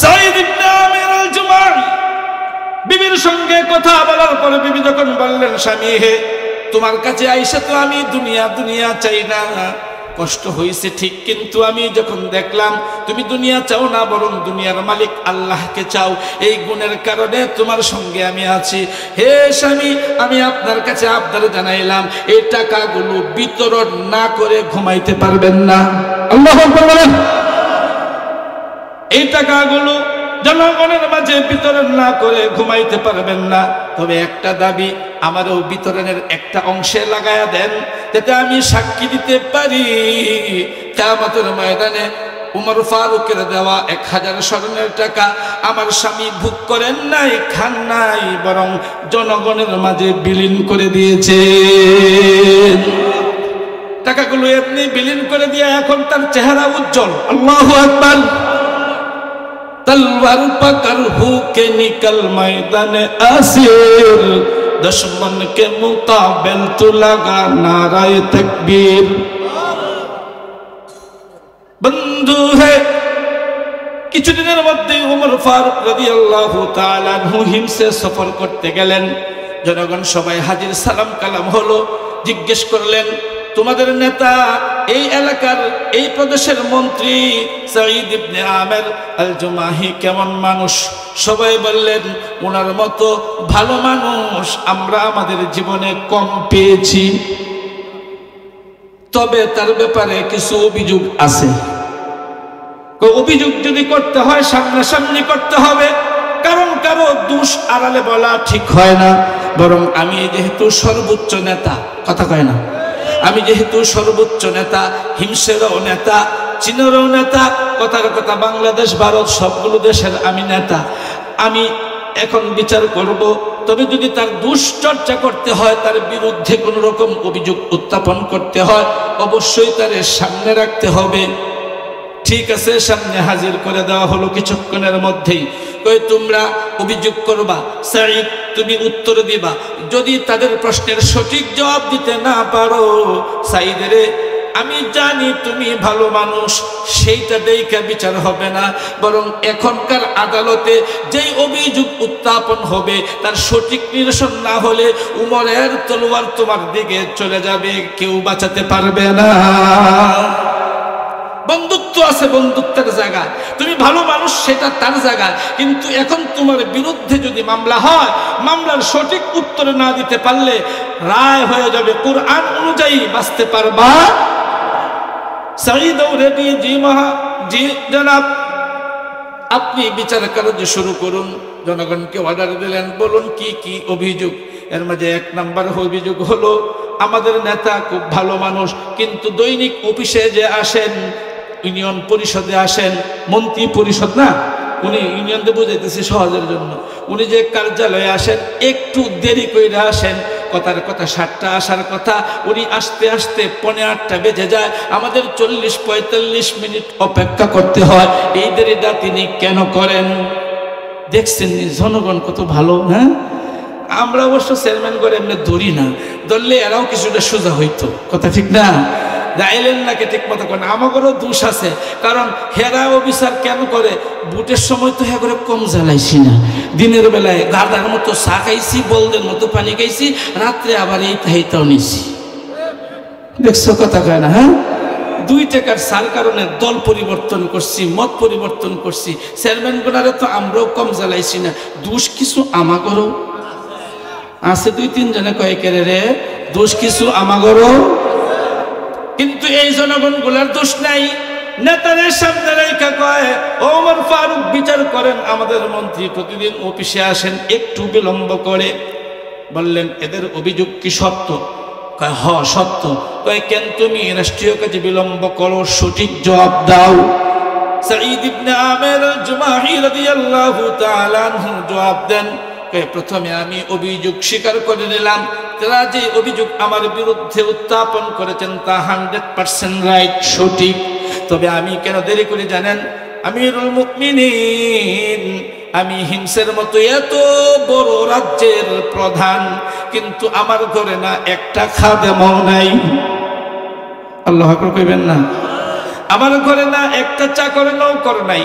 সাঈদ ইবনে আমির আল-জুমাহি বিবির সঙ্গে কথা বলার পরে বিবি যখন বললেন, স্বামী হে, তোমার কাছে আইসা তো আমি দুনিয়া দুনিয়া চাই না, কষ্ট হয়েছে ঠিক, কিন্তু আমি যখন দেখলাম তুমি দুনিয়া চাও না, বরং দুনিয়ার মালিক আল্লাহকে চাও, এই গুণের কারণে তোমার সঙ্গে আমি আছি। হে স্বামী, আমি আপনার কাছে আবদার জানাইলাম, এই টাকাগুলো বিতরণ না করে ঘুমাইতে পারবেন না? আল্লাহু আকবার বলেন। এই টাকাগুলো জনগণের মাঝে বিতরণ না করে ঘুমাইতে পারবেন না, তবে একটা দাবি, আমারও বিতরণের একটা অংশে লাগায়া দেন, যাতে আমি সাক্ষী দিতে পারি কিয়ামতের ময়দানে উমর ফারুকের দেওয়া 1000 স্বর্ণের টাকা আমার স্বামী ভোগ করেন নাই, খান নাই, বরং জনগণের মাঝে বিলীন করে দিয়েছেন। টাকাগুলো এমনি বিলীন করে দিয়ে এখন তার চেহারা উজ্জ্বল। আল্লাহু আকবার। तलवार पकड़ हूँ के निकल मैदान आसिर, दुश्मन के मुकाबिल तू लगा नाराए तकबीर। बंधु है কিছুদিনের মধ্যে উমর ফারুক রাদিয়াল্লাহু তাআলা আনহু হিমসে সফর করতে গেলেন। জনগণ সবাই হাজির, সালাম কালাম হলো। জিজ্ঞেস করলেন, তোমাদের নেতা, এই এলাকার এই প্রদেশের মন্ত্রী সাঈদ ইবনে আমির আল-জুমাহি কেমন মানুষ? সবাই বললেন, ওনার মতো ভালো মানুষ আমরা আমাদের জীবনে কম পেয়েছি, তবে তার ব্যাপারে কিছু অভিযোগ আছে। অভিযোগ যদি করতে হয় সামনাসামনি করতে হবে, কারণ কারো দোষ আড়ালে বলা ঠিক হয় না। বরং আমি যেহেতু সর্বোচ্চ নেতা, কথা কয় না, আমি যেহেতু সর্বোচ্চ নেতা, হিমসেরও নেতা, চীনেরও নেতা, কথার কথা বাংলাদেশ, ভারত সবগুলো দেশের আমি নেতা, আমি এখন বিচার করব। তবে যদি তার দুশ্চর্চা করতে হয়, তার বিরুদ্ধে কোনো রকম অভিযোগ উত্থাপন করতে হয়, অবশ্যই তার সামনে রাখতে হবে। ঠিক আছে, সামনে হাজির করে দেওয়া হলো কিছুক্ষণের মধ্যেই। কই, তোমরা অভিযোগ করবা, সাঈদ তুমি উত্তর দিবা। যদি তাদের প্রশ্নের সঠিক জবাব দিতে না পারো, সাঈদ রে, আমি জানি তুমি ভালো মানুষ, সেইটা দেখে বিচার হবে না, বরং এখনকার আদালতে যেই অভিযোগ উত্থাপন হবে তার সঠিক নিরসন না হলে উমরের তলোয়ার তোমার দিকে চলে যাবে, কেউ বাঁচাতে পারবে না। বন্ধুত্ব আছে, বন্ধুত্বের জায়গা, তুমি ভালো মানুষ সেটা তার জায়গা, কিন্তু এখন তোমার বিরুদ্ধে যদি মামলা হয়, মামলার সঠিক উত্তর না দিতে পারলে রায় হয়ে যাবে কুরআন অনুযায়ী, বাঁচতে পারবা। সাঈদ রেডি? জি জনাব। আপনি বিচার কার্য শুরু করুন। জনগণকে অর্ডার দিলেন, বলুন কি কি অভিযোগ। এর মাঝে 1 নম্বর অভিযোগ হলো, আমাদের নেতা খুব ভালো মানুষ, কিন্তু দৈনিক অফিসে যে আসেন, ইউনিয়ন পরিষদে আসেন, মন্ত্রী পরিষদ না, উনি ইউনিয়নকে বুঝাইতেছে সহজের জন্য, উনি যে কার্যালয়ে আসেন একটু দেরি করে আসেন। কথার কথা 7টা আসার কথা, উনি আসতে আসতে 7:45 বেজে যায়। আমাদের 40-45 মিনিট অপেক্ষা করতে হয়। এই দেরিটা তিনি কেন করেন? দেখছেন জনগণ কত ভালো। হ্যাঁ, আমরা অবশ্য চেয়ারম্যান করে এমনি ধরি না, ধরলে এরাও কিছুটা সোজা হইতো। কথা ঠিক না? যাইলেন নাকি ঠিক মতো করেন। আমাদেরও দোষ আছে, কারণ হেরা অফিসার কেন করে, বুটের সময় তো হ্যাঁ করে কম জ্বালাইছি না, দিনের বেলায় গাদার মতো চা খাইছি, বলদের মতো পানি খাইছি, রাত্রে আবার এই তাইটাও নিছি। দেখছো কথা কয় না? হ্যাঁ, 2 টাকার সার কারণে দল পরিবর্তন করছি, মত পরিবর্তন করছি। চেয়ারম্যান গুলারে তো আমরাও কম জ্বালাইছি না, দোষ কিছু আমাগরও আছে। 2-3 জনে কয়েকের রে দোষ কিছু আমাগরও। কিন্তু এই জনগণ গুলার দোষ নাই। নেতাদের সামনে রেখা কয়, ওমর ফারুক বিচার করেন, আমাদের মন্ত্রী প্রতিদিন অফিসে আসেন একটু বিলম্ব করে। বললেন এদের অভিযোগ কি সত্য? কয় হ সত্য। কয় কেন তুমি রাষ্ট্রীয় কাজে বিলম্ব করো, সঠিক জবাব দাও। সাঈদ ইবনে আমির আল-জুমাহি রাদিয়াল্লাহু তাআলা আনহু জবাব দেন, প্রথমে আমি অভিযোগ স্বীকার করে নিলাম, তারা যে অভিযোগ আমার বিরুদ্ধে উত্থাপন করেছেন তা 100% রাইট, সঠিক। তবে আমি কেন দেরি করে জানেন? আমিরুল মুমিনিন, আমি হিমসের মতো এত বড় রাজ্যের প্রধান, কিন্তু আমার ঘরে না একটা খাদেমও নাই। আল্লাহু আকবার কইবেন না? আমার ঘরে না একটা চাকর নৌকর নাই,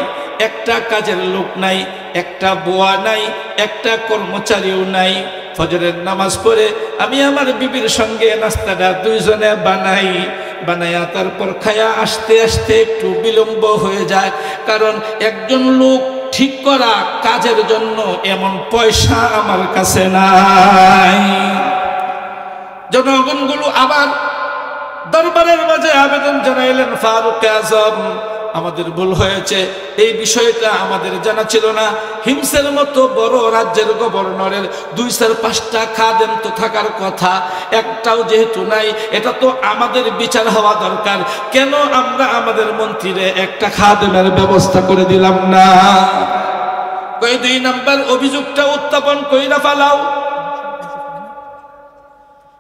একটা কাজের লোক নাই, একটা বোয়া নাই, একটা কর্মচারীও নাই। ফজরের নামাজ পড়ে আমি আমার বিবির সঙ্গে নাস্তাটা 2 জনে বানাইয়া তারপর খায়া আসতে আসতে একটু বিলম্ব হয়ে যায়, কারণ একজন লোক ঠিক করা কাজের জন্য এমন পয়সা আমার কাছে নাই। জনগণগুলো আবার দরবারের মাঝে আবেদন জানাইলেন, ফারুক আজম আমাদের ভুল হয়েছে, এই বিষয়টা আমাদের জানা ছিল না। হিমসের মতো বড় রাজ্যের গভর্নরের 2-5টা খাদেম তো থাকার কথা, একটাও যেহেতু নাই, এটা তো আমাদের বিচার হওয়া দরকার। কেন আমরা আমাদের মন্ত্রীরে একটা খাদেমের ব্যবস্থা করে দিলাম না? কই 2 নম্বর অভিযোগটা উত্থাপন কইরা ফেলাও।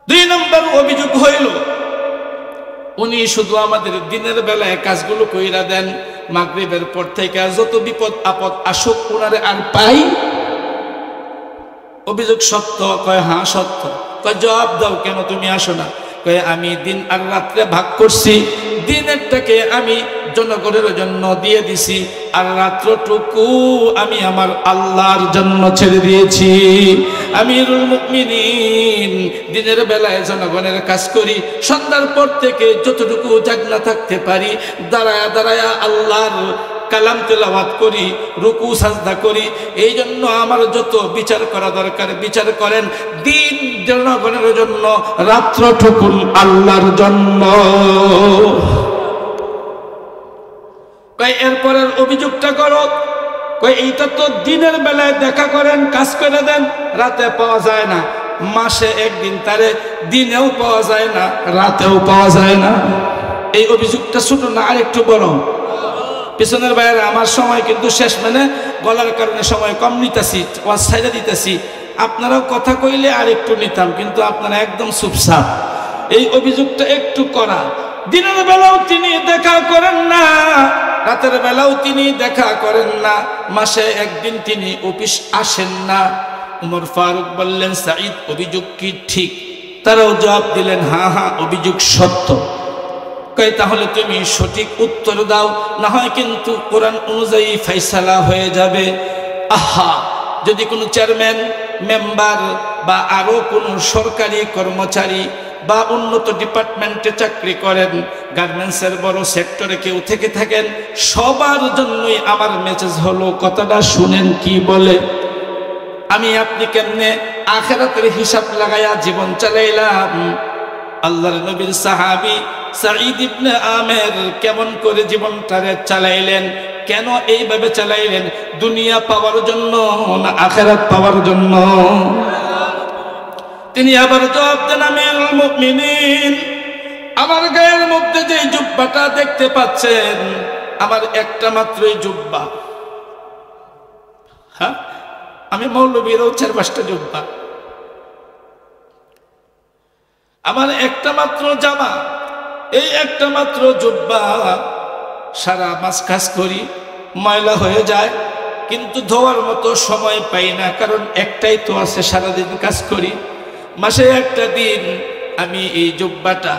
2 নম্বর অভিযোগ হইল, উনি শুধু আমাদের দিনের বেলায় কাজগুলো কইরা দেন, মাগরিবের পর থেকে যত বিপদ আপদ আসুক ওনারে আর পাই। অভিযোগ সত্য? কয় হ্যাঁ সত্য। কয় জবাব দাও, কেন তুমি আসো না? কয় আমি দিন আর রাত্রে ভাগ করছি, দিনেরটাকে আমি জনগণের জন্য দিয়ে দিছি, আর রাত্রটুকু আমি আমার আল্লাহর জন্য ছেড়ে দিয়েছি। আমিরুল মুমিনিন, দিনের বেলায় জনগণের কাজ করি, সন্ধ্যার পর থেকে যতটুকু জাগনা থাকতে পারি দাঁড়ায়া দাঁড়ায়া আল্লাহর কালাম তেলাওয়াত করি, রুকু সাজদা করি। এই জন্য আমার যত বিচার করা দরকার বিচার করেন, দিন জনগণের জন্য, রাত্রটুকু আল্লাহর জন্য। কয় এরপরের অভিযোগটা করো। কয় এইটা তো দিনের বেলায় দেখা করেন, কাজ করে দেন, রাতে পাওয়া যায় না। মাসে 1 দিন তারে দিনেও পাওয়া যায় না, রাতেও পাওয়া যায় না। এই অভিযোগটা ছোট না আর একটু বড়? পিছনের বাইরে আমার সময় কিন্তু শেষ, মানে গলার কারণে সময় কম নিতেছি, ওয়াজ ছাইড়া দিতেছি। আপনারাও কথা কইলে আর একটু নিতাম, কিন্তু আপনারা একদম চুপচাপ। এই অভিযোগটা একটু করা। দিনের বেলাও তিনি দেখা করেন না, রাতের বেলাও তিনি দেখা করেন না, মাসে 1 দিন তিনি অফিস আসেন না। উমর ফারুক বললেন, সাঈদ অভিযোগ কি ঠিক? তারাও জবাব দিলেন, হ্যাঁ হ্যাঁ অভিযোগ সত্য। কয় তাহলে তুমি সঠিক উত্তর দাও, না হয় কিন্তু কোরআন অনুযায়ী ফয়সালা হয়ে যাবে। আহা, যদি কোনো চেয়ারম্যান, মেম্বার বা আরো কোনো সরকারি কর্মচারী বা উন্নত ডিপার্টমেন্টে চাকরি করেন, গার্মেন্টসের বড় সেক্টরে কেউ থেকে থাকেন, সবার জন্যই আমার মেসেজ হলো, কথাটা শুনেন কি বলে। আমি আপনি কেমনে আখিরাতের হিসাব লাগাইয়া জীবন চালাইলাম। আল্লাহর নবীর সাহাবী সাঈদ ইবনে আমের কেমন করে জীবনটারে চালাইলেন, কেন এইভাবে চালাইলেন? দুনিয়া পাওয়ার জন্য না আখিরাত পাওয়ার জন্য? তিনি আবার জবাব দেন, আমিরুল মুমিনিন, আমার গায়ের মধ্যে যে জুব্বাটা দেখতে পাচ্ছেন, আমার একটা মাত্রই জুব্বা। হ্যাঁ, আমি মৌলবীরও 4-5টা জুব্বা, আমার একটা মাত্র জামা, এই একটা মাত্র জুব্বা সারা মাস কাজ করি, ময়লা হয়ে যায়, কিন্তু ধোয়ার মতো সময় পাই না, কারণ একটাই তো আছে, সারাদিন কাজ করি। মাসে একটা দিন আমি এই জুব্বাটা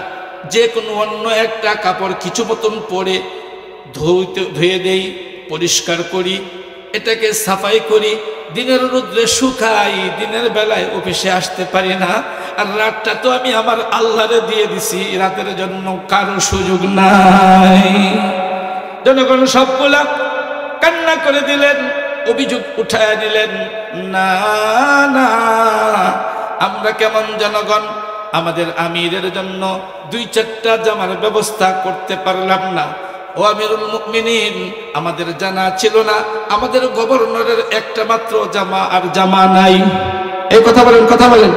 যে কোনো অন্য একটা কাপড় কিছু মতন পরে ধুয়ে দেই, পরিষ্কার করি, এটাকে সাফাই করি, দিনের রোদ্রে শুকাই, দিনের বেলায় অফিসে আসতে পারি না, আর রাতটা তো আমি আমার আল্লাহরে দিয়ে দিছি, রাতের জন্য কারো সুযোগ নাই। জনগণ সবগুলা কান্না করে দিলেন, অভিযোগ উঠায় নিলেন, না না, আমরা কেমন জনগণ আমাদের আমিরের জন্য 2-4টা জামার ব্যবস্থা করতে পারলাম না? ও আমিরুল মুমিনিন, আমাদের জানা ছিল না আমাদের গভর্নরের একটা মাত্র জামা আর জামা নাই। এই কথা বলেন, কথা বলেন।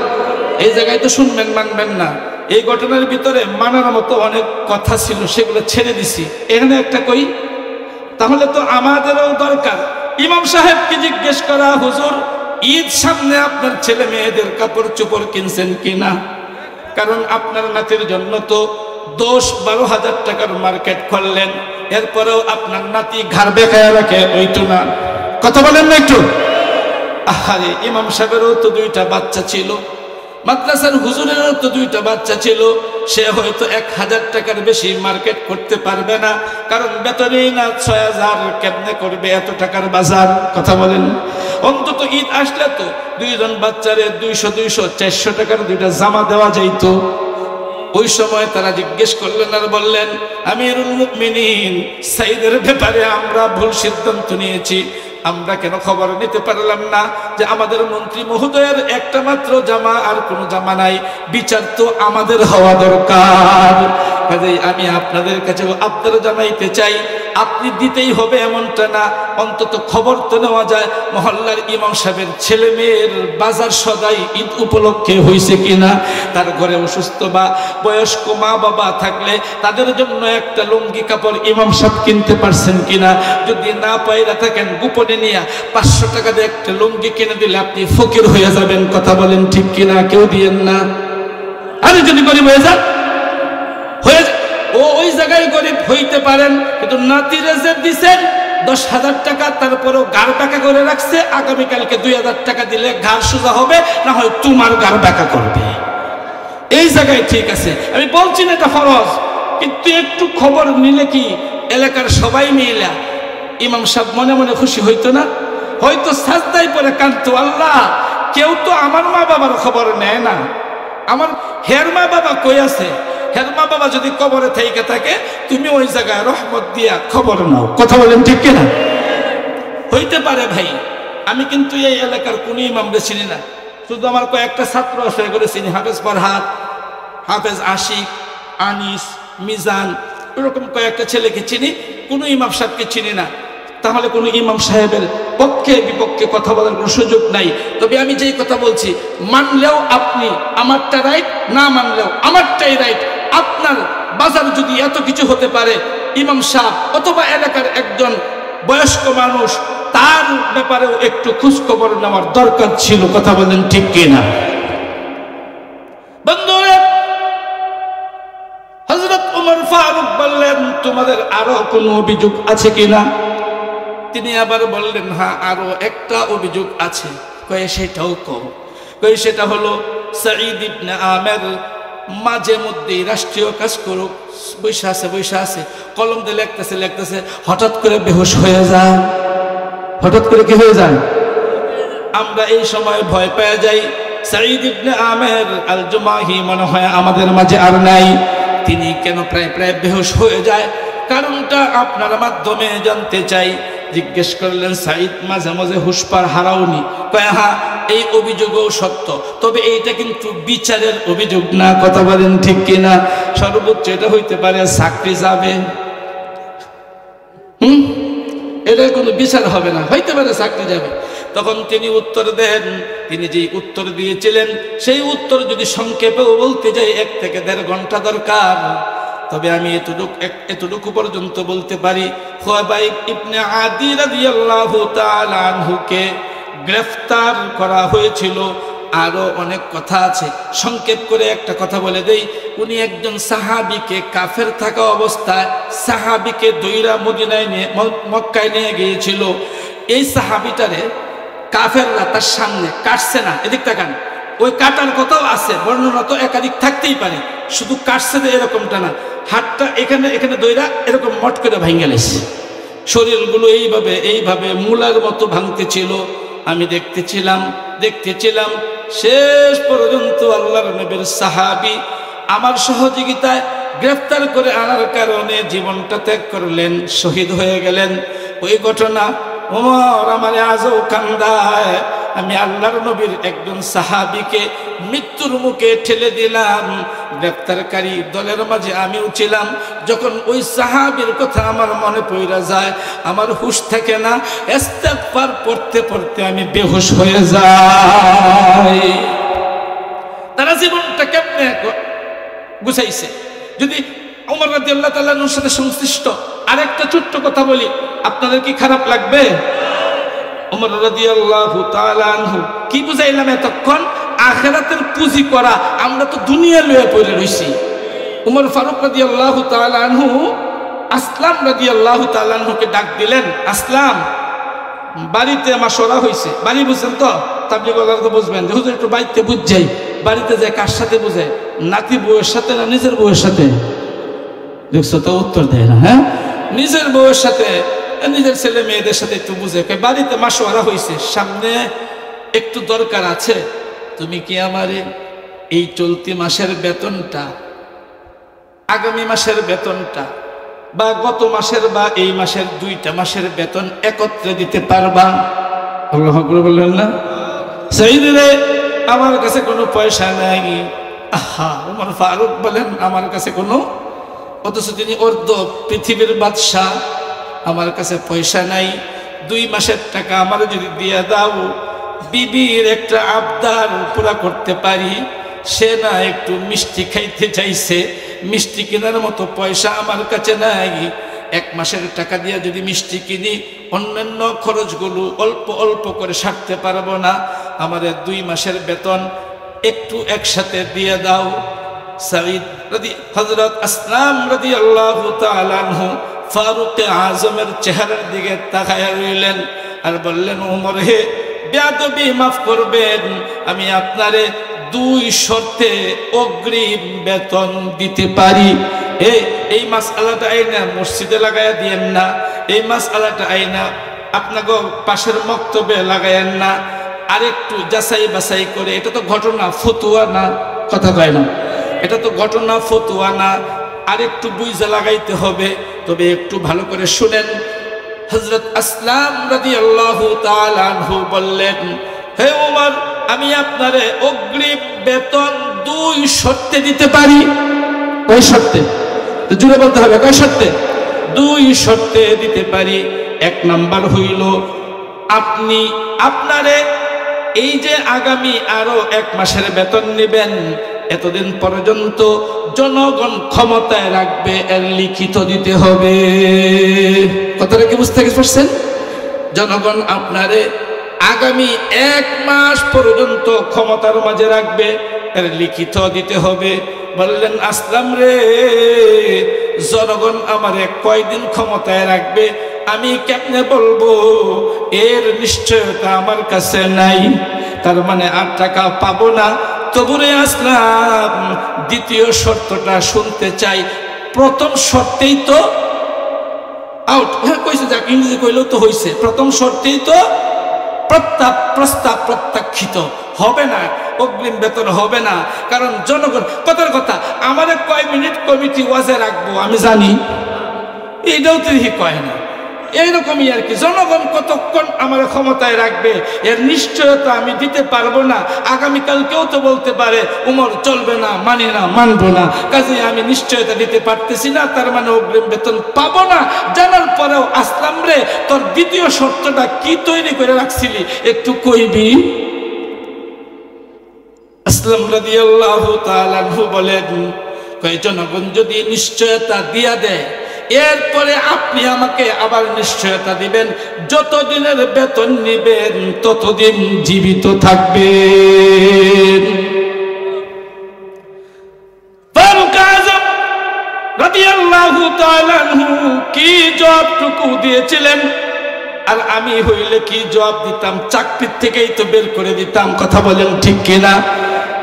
এই জায়গায় তো শুনবেন, মানবেন না। এই ঘটনার ভিতরে মানার মতো অনেক কথা ছিল, সেগুলো ছেড়ে দিছি, এখানে একটা কই। তাহলে তো আমাদেরও দরকার ইমাম সাহেবকে জিজ্ঞেস করা, হুজুর ঈদ সামনে আপনার ছেলে মেয়েদের কাপড় চোপড় কিনছেন কিনা? কারণ আপনার নাতির জন্য তো 10-12 হাজার টাকার মার্কেট করলেন, এরপরেও আপনার নাতি ঘাড় বেঁকায়া রাখে, ওই তো না। কথা বলেন না একটু? আহারে, ইমাম সাহেবেরও তো 2টা বাচ্চা ছিল, মাদ্রাসার হুজুরেরও তো 2টা বাচ্চা ছিল, সে হয়তো 1000 টাকার বেশি মার্কেট করতে পারবে না, কারণ বেতনই না 6000, কেমনে করবে এত টাকার বাজার? কথা বলেন। অন্তত ঈদ আসলে তো 2জন বাচ্চারে 200-400 টাকার 2টা জামা দেওয়া যাইতো। ওই সময় তারা জিজ্ঞেস করলেন আর বললেন, আমিরুল মুমিনিন, সাইদের ব্যাপারে আমরা ভুল সিদ্ধান্ত নিয়েছি, আমরা কেন খবর নিতে পারলাম না যে আমাদের মন্ত্রী মহোদয়ের একটা মাত্র জামা আর কোনো জামা নাই? বিচার তো আমাদের হওয়া দরকার। কাজেই আমি আপনাদের কাছেও আবদার জানাইতে চাই, আপনি দিতেই হবে এমনটা না, অন্তত খবর তো নেওয়া যায় মহল্লার ইমাম সাহেবের ছেলে মেয়ের বাজার সদাই ঈদ উপলক্ষে হয়েছে কিনা, তার ঘরে অসুস্থ বা বয়স্ক মা বাবা থাকলে তাদের জন্য একটা লুঙ্গি কাপড় ইমাম সাহেব কিনতে পারছেন কিনা। যদি না পাইরা থাকেন, গোপনে নিয়ে 500 টাকা দিয়ে একটা লুঙ্গি কিনে দিলে আপনি ফকির হয়ে যাবেন। কথা বলেন ঠিক কিনা? কেউ দিয়েন না। আরে যদি গরিব হয়ে যান, ওই জায়গায় গরিব হইতে পারেন, কিন্তু নাতিরে যে দিচ্ছেন 10,000 টাকা, তারপরেও গাড় বাঁকা করে রাখছে, আগামীকালকে 2000 টাকা দিলে ঘাড় সোজা হবে, না হয় তোমার গাড় বাঁকা করবে। এই জায়গায় ঠিক আছে, আমি বলছি না এটা ফরজ, কিন্তু একটু খবর নিলে কি এলাকার সবাই মিলে ইমাম সাহেব মনে মনে খুশি হইতো না? হয়তো সাজদায় পরে কাঁদতো, আল্লাহ, কেউ তো আমার মা বাবার খবর নেয় না, আমার হের মা বাবা কই আছে? হের মা বাবা যদি কবরে থেকে থাকে, তুমি ওই জায়গায় রহমত দিয়া খবর নাও। কথা বলেন ঠিক কিনা? হইতে পারে ভাই, আমি কিন্তু এই এলাকার কোন ইমামরে চিনি না, শুধু আমার কয়েকটা ছাত্র আছে, এগুলো চিনি, হাফেজ ফরহাদ, হাফেজ আশিক, আনিস, মিজান, এরকম কয়েকটা ছেলেকে চিনি, কোনো ইমাম সাহেবকে চিনি না। তাহলে কোনো ইমাম সাহেবের পক্ষে বিপক্ষে কথা বলার কোনো সুযোগ নাই। তবে আমি যেই কথা বলছি, মানলেও আপনি আমারটা রাইট, না মানলেও আমারটাই রাইট। আপনার বাজার যদি এত কিছু হতে পারে, ইমাম সাহেব অথবা এলাকার একজন বয়স্ক মানুষ, তার ব্যাপারেও একটু খোঁজখবর নেওয়ার দরকার ছিল। কথা বলেন ঠিক কিনা? বন্ধুরা, হযরত ওমর ফারুক বললেন, তোমাদের আরো কোনো অভিযোগ আছে কিনা? তিনি আবার বললেন, হ্যাঁ, আরো একটা অভিযোগ আছে। কয়ে সেটাও কও। কয়ে সেটা হলো, সাঈদ ইবনে আমের মাঝে মধ্যে রাষ্ট্রীয় কাজ করুক, বৈশা আছে, কলম দিয়ে লিখতেছে, হঠাৎ করে বেহুশ হয়ে যায়। হঠাৎ করে কি হয়ে যায়? আমরা এই সময় ভয় পেয়ে যাই, সাঈদ ইবনে আমের আল জুমাহি মনে হয় আমাদের মাঝে আর নাই, তিনি কেন প্রায় বেহুশ হয়ে যায়? কারণটা আপনার মাধ্যমে জানতে চাই। জিজ্ঞেস করলেন, সাঈদ মাঝে মাঝে হুঁশ পার হারাওনি? কয় হ্যাঁ, এই অভিযোগও সত্য, তবে এইটা কিন্তু বিচারের অভিযোগ না, কথা বলেন ঠিক কিনা? সর্বোচ্চ এটা হইতে পারে চাকরি যাবে, এটা কোনো বিচার হবে না, হইতে পারে চাকরি যাবে। তখন তিনি উত্তর দেন, তিনি যে উত্তর দিয়েছিলেন সেই উত্তর যদি সংক্ষেপেও বলতে যাই 1 থেকে 1.5 ঘন্টা দরকার, তবে আমি এতটুকু পর্যন্ত বলতে পারি, খুবাইব ইবনে আদি রাদিয়াল্লাহু তাআলা আনহুকে গ্রেফতার করা হয়েছিল। আরো অনেক কথা আছে, সংক্ষেপ করে একটা কথা বলে দেই। উনি একজন সাহাবীকে কাফের থাকা অবস্থায় সাহাবীকে দইরা মদিনায় নিয়ে মক্কায় নিয়ে গিয়েছিল। এই সাহাবীটারে কাফেররা তার সামনে কাটছে না, এদিক তাকান, ওই কাটার কথাও আছে, বর্ণনা তো একাধিক থাকতেই পারে, শুধু কাটছে যে এরকমটা না, হাতটা এখানে এখানে দইরা এরকম মট করে ভাঙে গেছে, শরীরগুলো এইভাবে মূলার মতো ভাঙতে ছিল। আমি দেখতেছিলাম শেষ পর্যন্ত আল্লাহর নবীর সাহাবী আমার সহযোগিতায় গ্রেফতার করে আনার কারণে জীবনটা ত্যাগ করলেন, শহীদ হয়ে গেলেন। ওই ঘটনা ওমর আমার আজও কান্দায়, আমি আল্লাহর নবীর একজন সাহাবীকে মৃত্যুর মুখে ঠেলে দিলাম, গ্রেফতারকারী দলের মাঝে আমিও ছিলাম। যখন ওই সাহাবীর কথা আমার মনে পড়ে যায়, আমার হুঁশ থাকে না, ইস্তেগফার পড়তে পড়তে আমি বেহুশ হয়ে যাই। তারা জীবনটা কেমনে গুছাইছে। যদি ওমর রাদিয়াল্লাহু তাআলার সাথে সংশ্লিষ্ট আরেকটা ছোট্ট কথা বলি, আপনাদের কি খারাপ লাগবে? ওমর রাদিয়াল্লাহু তাআলা আনহু কি বুঝাইলাম এতক্ষণ? আখিরাতের পুঁজি করা, আমরা তো দুনিয়া লয়ে পড়ে রইছি। ওমর ফারুক রাদিয়াল্লাহু তাআলা আনহু আসলাম রাদিয়াল্লাহু তাআলা আনহুকে ডাক দিলেন, আসলাম বাড়িতে মাশওয়ারা হইছে, বাড়ি বুঝছেন তো, তাবলীগওয়ালারা তো বুঝবেন যে হুজুর একটু বাড়িতে বুঝাই, বাড়িতে যায় কার সাথে বুঝায়? নাতি বউয়ের সাথে না নিজের বউয়ের সাথে? দেখছো তো, উত্তর দেয় না। হ্যাঁ, নিজের বউয়ের সাথে, নিজের ছেলে মেয়েদের সাথে একটু বুঝে, বাড়িতে মাশওয়ারা হইছে, সামনে একটু দরকার আছে, তুমি কি আমারে এই চলতি মাসের বেতনটা, আগামী মাসের বেতনটা, বা গত মাসের বা এই মাসের 2টা মাসের বেতন একত্রে দিতে পারবা? আল্লাহু আকবার বললেন না? সাইয়েদ রে, আমার কাছে কোনো পয়সা নাই। আহা, ওমর ফারুক বলেন আমার কাছে কোনো, অথচ তিনি অর্ধ পৃথিবীর বাদশাহ, আমার কাছে পয়সা নাই, 2 মাসের টাকা আমার যদি দিয়ে দাও, বিবির একটা আবদার পুরা করতে পারি। সে না একটু মিষ্টি খাইতে চাইছে, মিষ্টি কেনার মতো পয়সা আমার কাছে নাই। 1 মাসের টাকা দিয়ে যদি মিষ্টি কিনি, অন্যান্য খরচগুলো অল্প অল্প করে সারতে পারবো না, আমাদের 2 মাসের বেতন একটু একসাথে দিয়ে দাও। হযরত আসলাম রাদিয়াল্লাহু তাআলা আনহু ফারুক আজমের চেহারার দিকে তাকায়া রইলেন আর বললেন, ওমর হে বেয়াদবি মাফ করবেন, আমি আপনারে 2 শর্তে অগ্রিম বেতন দিতে পারি। এই মাসআলাটা আইনা মসজিদে লাগাইয়া দিয়েন না, এই মাসআলাটা আইনা আপনাকে পাশের মক্তবে লাগাইয়েন না, আরেকটু যাচাই বাছাই করে, এটা তো ঘটনা ফতুয়া না, কথা কয় না, এটা তো ঘটনা ফতুয়া না, আরেকটু বুঝে লাগাইতে হবে। তবে একটু ভালো করে শুনেন, হযরত আসলাম রাদিয়াল্লাহু তাআলা আনহু বললেন, হে ওমর, আমি আপনারে অগ্রিম বেতন 2 শর্তে দিতে পারি। কয় শর্তে? জুড়ে বলতে হবে, কয় শর্তে? 2 শর্তে দিতে পারি। 1 নাম্বার হইল, আপনি আপনারে এই যে আগামী আরো 1 মাসের বেতন নেবেন, এতদিন পর্যন্ত জনগণ ক্ষমতায় রাখবে, এর লিখিত দিতে হবে। কথাটা কি বুঝতে পারছেন? জনগণ আপনারে আগামী 1 মাস পর্যন্ত ক্ষমতার মাঝে রাখবে, এর লিখিত দিতে হবে। বললেন, আসলাম রে, জনগণ আমারে কয়দিন ক্ষমতায় রাখবে আমি কেমনে বলবো? এর নিশ্চয়তা আমার কাছে নাই, তার মানে আর টাকা পাবো না। তবুরে আসলাম, দ্বিতীয় শর্তটা শুনতে চাই। প্রথম শর্তেই তো আউট, হ্যাঁ কইছে, যাক ইংরেজি কইলেও তো হইছে। প্রথম শর্তেই তো প্রস্তাব প্রত্যাখ্যিত হবে না, অগ্রিম বেতন হবে না। কারণ জনগণ, কথার কথা, আমাদের কয় মিনিট কমিটি ওয়াজে রাখবো আমি জানি, এইটাও তো কয় না। এইরকমই আর কি। জনগণ কতক্ষণ আমার ক্ষমতায় রাখবে এর নিশ্চয়তা আমি দিতে পারবো না। আগামীকাল কেউ তো বলতে পারে উমর চলবে না, মানি না, মানবো না, কাজে আমি নিশ্চয়তা দিতে পারতেছি না, তার মানে অগ্রিম বেতন পাবো না। জানার পরেও আসলাম রে, তোর দ্বিতীয় শর্তটা কি তৈরি করে রাখছিলি একটু কইবি? আসলাম রাদিয়াল্লাহু তাআলা আনহু বলেন, কয় জনগণ যদি নিশ্চয়তা দিয়া দেয় এরপরে আপনি আমাকে আবার নিশ্চয়তা দিবেন, যতদিনের বেতন নিবেন ততদিন জীবিত থাকবেন। ফারুক আযম রাদিয়াল্লাহু তাআলা আনহু কি জবাবটুকু দিয়েছিলেন আর আমি হইলে কি জবাব দিতাম? চাকরির থেকেই তো বের করে দিতাম। কথা বলেন ঠিক কিনা?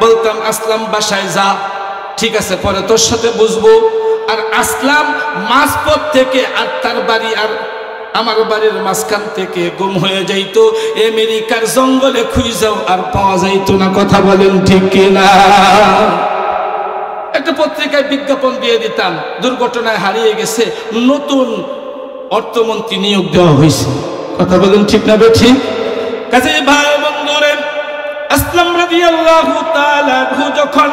বলতাম আসলাম বাসায় যা, ঠিক আছে পরে তোর সাথে বুঝবো। আর আসলাম মাঝপথ থেকে আর তার বাড়ি আর আমার বাড়ির মাঝখান থেকে গুম হয়ে যাইতো, আমেরিকার জঙ্গলে খুঁজাও আর পাওয়া যাইতো না। কথা বলেন ঠিক কিনা? একটা পত্রিকায় বিজ্ঞাপন দিয়ে দিতাম, দুর্ঘটনায় হারিয়ে গেছে, নতুন অর্থমন্ত্রী নিয়োগ দেওয়া হয়েছে। কথা বলেন ঠিক না ঠিক? কাজে ভাই বন্ধুরে, আসলাম রাদিয়াল্লাহু তাআলা আনহু যখন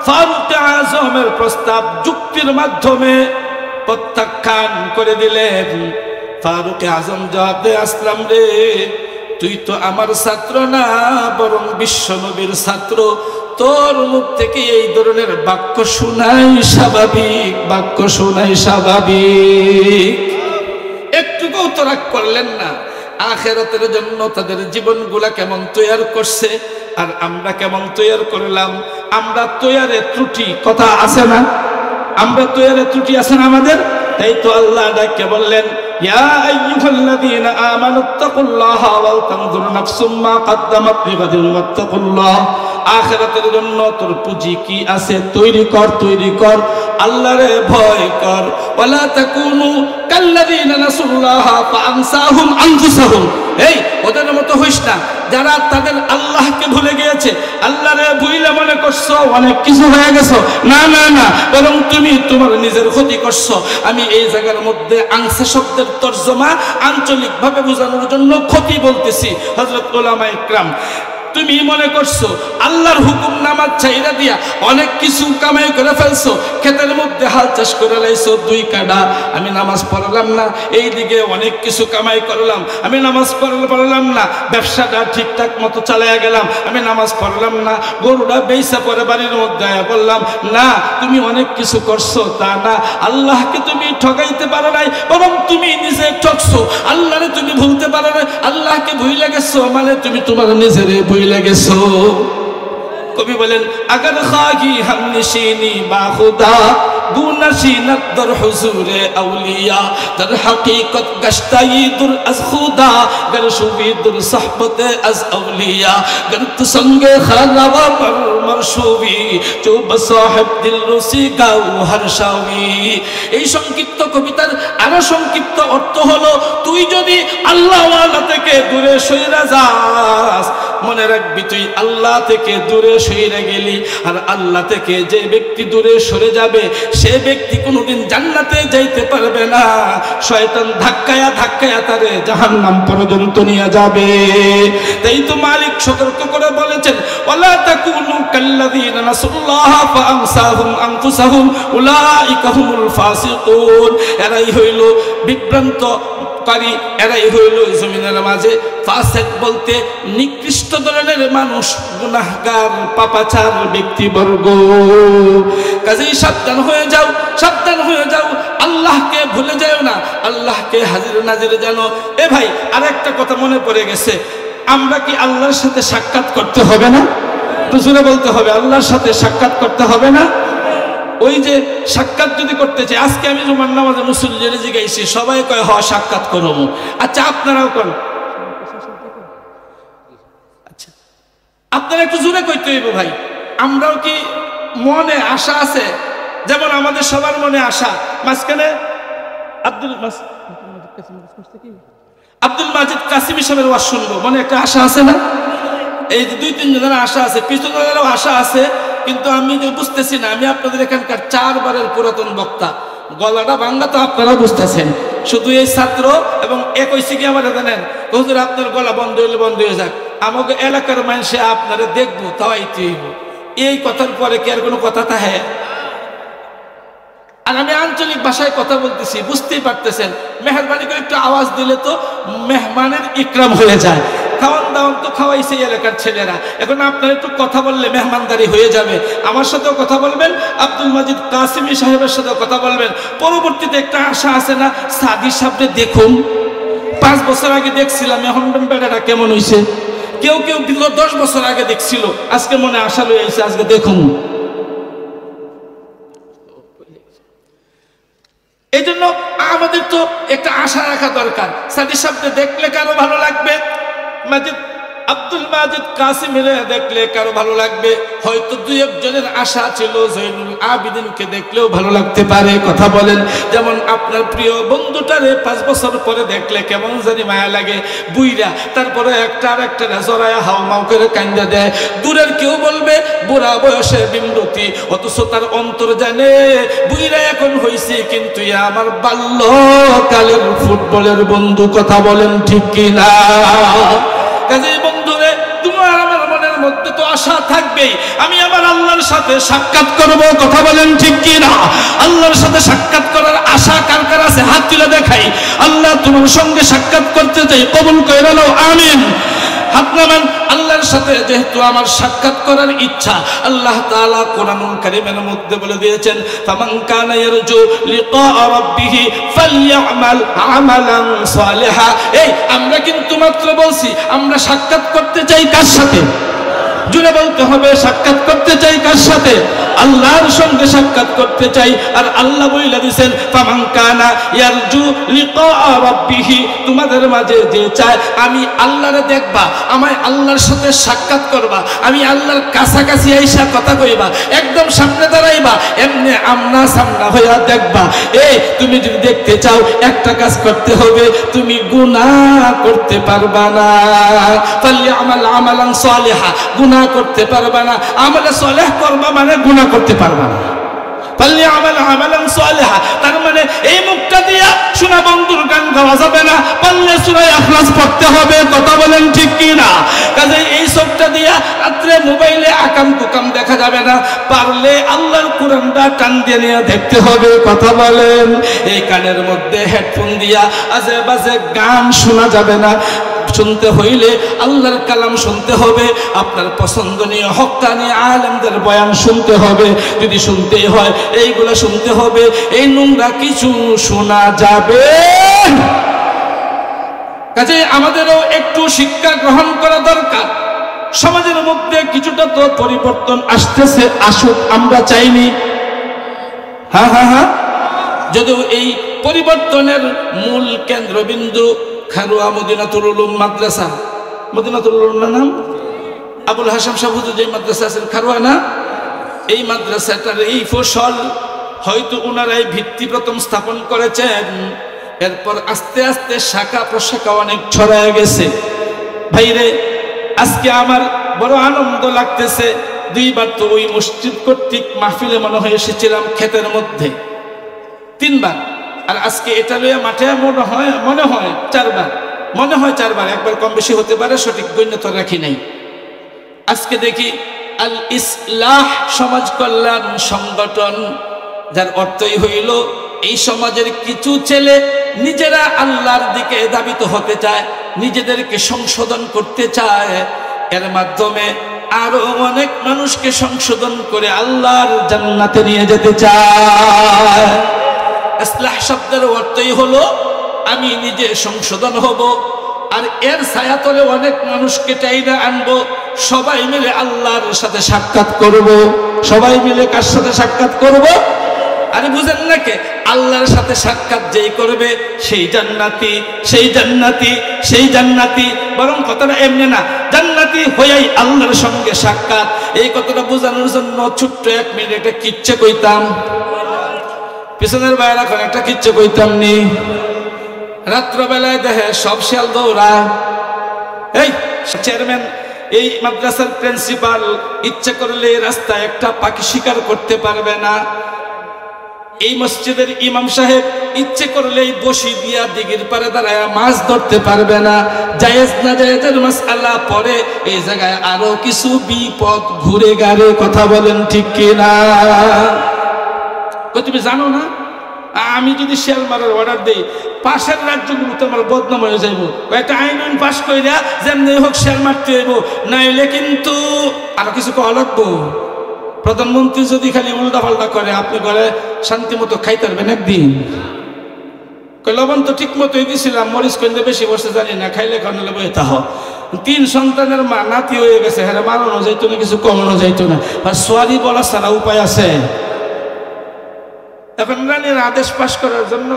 ফারুক আযমের প্রস্তাব যুক্তির মাধ্যমে প্রত্যাখ্যান করে দিলেন, ফারুক আযম জবাব দেয়, আসলাম রে তুই তো আমার ছাত্র না, বরং বিশ্বনবীর ছাত্র, তোর মুখ থেকে এই ধরনের বাক্য শোনাই স্বাভাবিক, বাক্য শোনাই স্বাভাবিক। একটুকুও তো রাগ করলেন না। আখিরাতের জন্য তাদের জীবনগুলা কেমন তৈরি করছে আর আমরা কেমন তৈরি করলাম। আমরা তৈয়ারে ত্রুটি কথা আছে না? আমরা তৈয়ারে ত্রুটি আছে না আমাদের? তাই তো আল্লাহ ডাকে বললেন, ইয়া আইয়ুহাল্লাযীনা আমানুত্তাকুল্লাহা ওয়াল তানজুর নাফসুম মা কদ্দামাত লিগাদিন ওয়াত্তাকুল্লাহ। আখিরাতের জন্য তোর পুঁজি কি আছে তৈরি কর, তৈরি কর, আল্লাহরে ভয় কর। ওয়ালা তাকুনু কাল্লাযীনা নাসুল্লাহা ফাআনসাহুম আনফুসাহুম। এই ওদের মতো হইস না যারা তাদের আল্লাহকে ভুলে গিয়েছে। আল্লাহরে ভুলে মনে করছো অনেক কিছু হয়ে গেছো। না না না, বরং তুমি তোমার নিজের ক্ষতি করছো। আমি এই জায়গার মধ্যে আনসা শব্দের তরজমা আঞ্চলিকভাবে বোঝানোর জন্য ক্ষতি বলতেছি। হযরত উলামায়ে ইকরাম, তুমি মনে করছো আল্লাহর হুকুম নামাজ ছাইরা দিয়া অনেক কিছু কামাই করে ফেলছো, ক্ষেতের মধ্যে হাল চাষ করে লাইছো 2 কাঠা, আমি নামাজ পড়লাম না, এইদিকে অনেক কিছু কামাই করলাম, আমি নামাজ পড়লাম না, ব্যবসাটা ঠিকঠাক মতো চালাইয়া গেলাম, আমি নামাজ পড়লাম না, গরুটা বেইসা পরে বাড়ির মধ্যে আয়া বললাম না, তুমি অনেক কিছু করছো তা না, আল্লাহকে তুমি ঠকাইতে পারো নাই, বরং তুমি নিজে ঠকছো। আল্লাহরে তুমি ভুলতে পারো না, আল্লাহকে ভুইলা গেছো মানে তুমি তোমার নিজেরে ভুইলা গেছো। কবি বলেন, আগার খাগি হাম নিশিনি বা খুদা গুনাশিনাত দর হুজুরে আউলিয়া দর হাকিকত গশতাই দুর আজ খুদা গর শুবি দুর সাহবতে আজ আউলিয়া গর তু সঙ্গে খালাওয়া পর মরশুবি চুব সাহেব দিল রুসি গাও হরশাবি। এই সংক্ষিপ্ত কবিতার আরো সংক্ষিপ্ত অর্থ হলো, তুই যদি আল্লাহ ওয়ালা থেকে দূরে সইরা যাস, মনে রাখবি তুই আল্লাহ থেকে দূরে সরে গেলি। আর আল্লাহ থেকে যে ব্যক্তি দূরে সরে যাবে সে ব্যক্তি কোনোদিন জান্নাতে যাইতে পারবে না। শয়তান ধাক্কায়া ধাক্কায়া তারে জাহান্নাম পর্যন্ত নিয়ে যাবে। তাই তো মালিক সতর্ক করে বলেছেন, ওয়ালা তাকুনু কাল্লাযীনা নাসুল্লাহা ফাআনসাহুম আনফুসাহুম উলাইকা হুমুল ফাসিকুন। এরাই হইল বিভ্রান্ত কারী, এরাই হইল জমিনের মাঝে ফাসিক বলতে নিকৃষ্ট ধরনের মানুষ, গুনাহগার, পাপাচার ব্যক্তিবর্গ। কাজেই সাবধান হয়ে যাও, সাবধান হয়ে যাও, আল্লাহকে ভুলে যাও না, আল্লাহকে হাজির নাজির জানো। এ ভাই আরেকটা কথা মনে পড়ে গেছে, আমরা কি আল্লাহর সাথে সাক্ষাৎ করতে হবে না? জোরে বলতে হবে, আল্লাহর সাথে সাক্ষাৎ করতে হবে না? ওই যে সাক্ষাৎ যদি করতে চাই, আজকে আমি জুমার নামাজে মুসল্লিদের জিগাইছি, সবাই কয় হ সাক্ষাৎ করবো। আচ্ছা আপনারাও করেন, আচ্ছা আপনারা একটু জোরে কইতে হইব ভাই। আমরাও কি মনে আশা আছে? যেমন আমাদের সবার মনে আশা, মাঝখানে আব্দুল মাজিদ কাসিমি সাহেবের ওয়াজ শুনবো, মনে একটা আশা আছে না? এই যে 2-3 জনের আশা আছে, পিছনেরও আশা আছে, কিন্তু আমি যে বুঝতেছি না। আমি আপনাদের এখানকার 4 বারের পুরাতন বক্তা, গলাটা ভাঙ্গা তো আপনারা বুঝতেছেন। শুধু এই ছাত্র এবং একইসে কি আমার জানেন, হুজুর আপনার গলা বন্ধ হইলে বন্ধ হয়ে যাক, আমাকে এলাকার মানুষে আপনারা দেখবো তাই হইব, এই কথার পরে কি আর কোনো কথা থাকে? আর আমি আঞ্চলিক ভাষায় কথা বলতেছি, বুঝতেই পারতেছেন, মেহরবানি করে একটু আওয়াজ দিলে তো মেহমানের ইকরাম হয়ে যায়। খাওয়ান দাওয়ান তো খাওয়াইছে এলাকার ছেলেরা, এখন আপনার একটু কথা বললে মেহমানদারি হয়ে যাবে। আমার সাথেও কথা বলবেন, আব্দুল মাজিদ কাসিমি সাহেবের সাথেও কথা বলবেন। পরবর্তীতে একটা আশা আছে না, সাদি সাহেবকে দেখুন, 5 বছর আগে দেখছিলাম, এখন বেড়াটা কেমন হয়েছে। কেউ কেউ 10 বছর আগে দেখছিল, আজকে মনে আশা লয়ে আইছে, আজকে দেখুন। এই জন্য আমাদের তো একটা আশা রাখা দরকার, সাদি সাহেবকে দেখলে কারো ভালো লাগবে, আব্দুল মাজিদ কাসিমের দেখলে কারো ভালো লাগবে, হয়তো 2-1 জনের আশা ছিল জয়নুল আবিদিনকে দেখলেও ভালো লাগতে পারে। কথা বলেন, যেমন আপনার প্রিয় বন্ধুটারে 5 বছর পরে দেখলে কেমন জানি মায়া লাগে, বুইরা তারপরে একটা জড়ায়া হাউমাউ করে কান্দা দেয়। দূরের কেউ বলবে বুড়া বয়সে বিমরতি, অথচ তার অন্তর জানে বুইরা এখন হইছে, কিন্তু আমার বাল্যকালের ফুটবলের বন্ধু। কথা বলেন ঠিক কিনা? কাজেই বন্ধুরে, তোমার আমার মনের মধ্যে তো আশা থাকবেই, আমি আমার আল্লাহর সাথে সাক্ষাৎ করব। কথা বলেন ঠিক কি না? আল্লাহর সাথে সাক্ষাৎ করার আশা কার কার আছে? হাত তুলে দেখাই। আল্লাহ তোমার সঙ্গে সাক্ষাৎ করতে চাই, কবুল করে নাও, আমিন। হাত নামান। আল্লাহর সাথে যেহেতু আমার সাক্ষাৎ করার ইচ্ছা, আল্লাহ তাআলা কোরআনুল কারীমের মধ্যে বলে দিয়েছেন, ফামান কানা ইয়ারজু লিকা রাব্বিহি ফালইআমাল আমালান সালিহা। এই আমরা কিন্তু মাত্র বলছি আমরা সাক্ষাৎ করতে চাই কার সাথে? জুড়ে বলতে হবে, সাক্ষাৎ করতে চাই কার সাথে? আল্লাহর সঙ্গে সাক্ষাৎ করতে চাই। আর আল্লাহ বইলা দিয়েছেন, ফামান কানা ইয়ারজু লিকা রাব্বিহি, তোমাদের মাঝে যে চায় আমি আল্লাহরে দেখবা, আমায় আল্লাহর সাথে সাক্ষাৎ করবা, আমি আল্লাহর কাছাকাছি আইসা কথা কইবা, একদম সামনে দাঁড়াইবা, এমনি আমনা সামনা হইয়া দেখবা। এই তুমি যদি দেখতে চাও একটা কাজ করতে হবে, তুমি গুনাহ করতে পারবা না। ফালইআমাল আমালান সালিহা, গুনাহ করতে পারবা না। আমলে সালেহ করবা মানে গুনাহ করতে পারবা না। ফালইআমাল আমালান সালিহা, তার মানে এই মুখটা দিয়া শোনা বন্ধুর গান গাওয়া যাবে না, পারলে সূরা ইখলাস পড়তে হবে। কথা বলেন ঠিক কি না? কাজে এই সবটা দিয়া রাত্রে মোবাইলে আকাম কুকাম দেখা যাবে না, পারলে আল্লাহর কোরআনটা কান দিয়ে নিয়ে দেখতে হবে। কথা বলেন, এই কানের মধ্যে হেডফোন দিয়া আজে বাজে গান শোনা যাবে না। শুনতে হইলে আল্লাহর কালাম শুনতে হবে, আপনার পছন্দনীয় হক্কানি আলেমদের বয়ান শুনতে হবে। যদি শুনতেই হয় এইগুলো শুনতে হবে, এই নোংরা কিছু শোনা যাবে। কাজে আমাদেরও একটু শিক্ষা গ্রহণ করা দরকার। সমাজের মধ্যে কিছুটা তো পরিবর্তন আসতেছে, আসুক, আমরা চাইনি। হ্যাঁ, যদিও এই পরিবর্তনের মূল কেন্দ্রবিন্দু খারুয়া মদিনাতুল উলুম মাদ্রাসা। মদিনাতুল উলুম নাম আবুল হাসাম সাহেব হুজুর যে মাদ্রাসা আছেন খারুয়া না, এই মাদ্রাসাটার এই ফসল হয়তো ওনারাই ভিত্তি প্রথম স্থাপন করেছেন, এরপর আস্তে আস্তে শাখা প্রশাখা অনেক ছড়ায় গেছে। ভাইরে, আজকে আমার বড় আনন্দ লাগতেছে, 2 বার তো ওই মসজিদ কর্তৃক মাহফিলে মনে হয় এসেছিলাম ক্ষেতের মধ্যে, 3 বার। আর আজকে এটা লইয়া মাঠে মনে হয় 4 বার, মনে হয় 4 বার, একবার কম বেশি হতে পারে, সঠিক গণ্যতা রাখি নাই। আজকে দেখি আল ইসলাহ সমাজ কল্যাণ সংগঠন, যার অর্থই হইল এই সমাজের কিছু ছেলে নিজেরা আল্লাহর দিকে ধাবিত হতে চায়, নিজেদেরকে সংশোধন করতে চায়, এর মাধ্যমে আরো অনেক মানুষকে সংশোধন করে আল্লাহর জান্নাতে নিয়ে যেতে চায়। ইসলাহ শব্দের অর্থই হলো আমি নিজে সংশোধন হব, আর এর ছায়াতলে অনেক মানুষকে চাইনা আনবো, সবাই মিলে আল্লাহর সাথে সাক্ষাৎ করব। সবাই মিলে কার সাথে সাক্ষাৎ করব? আরে বুঝেন না কে? আল্লাহর সাথে সাক্ষাৎ যেই করবে সেই জান্নাতি, সেই জান্নাতি, সেই জান্নাতি। বরং কথাটা এমনি না, জান্নাতি হইয়াই আল্লাহর সঙ্গে সাক্ষাৎ। এই কথাটা বোঝানোর জন্য ছোট্ট 1 মিনিট একটা কিচ্ছা কইতাম। পিছনের বাইরে এখন একটা কিচ্ছা কইতাম নি। রাত্রবেলায় দেখে সব শিয়াল দৌড়ায়। এই চেয়ারম্যান, এই মাদ্রাসার প্রিন্সিপাল ইচ্ছা করলে রাস্তায় একটা পাখি শিকার করতে পারবে না। এই মসজিদের ইমাম সাহেব ইচ্ছে করলেই বসি দিয়া দিঘির পারে দাঁড়ায় মাছ ধরতে পারবে না। জায়েজ না জায়েজের মাসআলা পরে এই জায়গায় আরো কিছু বিপদ ঘুরে গাড়ে। কথা বলেন ঠিক কিনা? তুমি জানো না, আমি যদি শেয়াল মারার অর্ডার দেই পাশের রাজ্যগুলোতে আমার বদনাম হয়ে যাইব। একটা আইন পাস কইরা যেমনি হোক শেয়াল মারতে হইব, নাইলে কিন্তু আরো কিছু কওয়া লাগবো। প্রধানমন্ত্রী যদি খালি উল্টা পাল্টা করে আপনি ঘরে শান্তি মতো খাইতে পারবেন একদিন? লবণ তো ঠিক মতো দিয়েছিলাম, মরিচ কইলে বেশি বসে জানি না, খাইলে খাওয়ালে বই তাহ। 3 সন্তানের মা নাতি হয়ে গেছে, হ্যাঁ মারানো যাইতো না, কিছু কমানো যাইতো না, আর সোয়ারি বলা ছাড়া উপায় আছে? এখন রানীর আদেশ পাশ করার জন্য,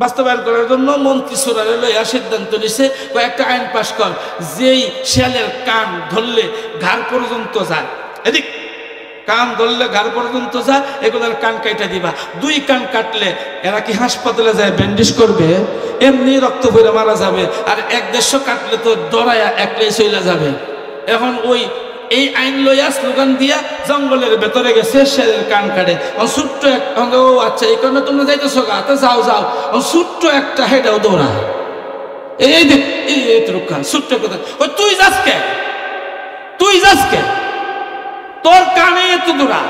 বাস্তবায়ন করার জন্য মন্ত্রী সুরারে লইয়া সিদ্ধান্ত নিছে, একটা আইন পাশ কর, যেই শিয়ালের কান ধরলে ঘাড় পর্যন্ত যায়, এদিক কান ধরলে ঘাড় পর্যন্ত যায়, এগুলোর কান কাইটা দিবা। 2 কান কাটলে এরা কি হাসপাতালে যায় ব্যান্ডেজ করবে? এমনি রক্ত বইরা মারা যাবে। আর 1-150 কাটলে তো ডরায়া একলাই চলে যাবে। এখন এই আইন লইয়া স্লোগান দিয়া জঙ্গলের ভেতরে গেছে, শেরের কান কাটে। ছোট্ট ও আচ্ছা, এই কারণে তোমরা যাইতেছো গা, তো যাও যাও। ছোট্ট একটা হেডাও দৌড়া, এই দেখ এই রক্ষা ছোট্ট কথা। তুই যাস কে? তুই যাস কে? তোর কানে এত দৌড়া,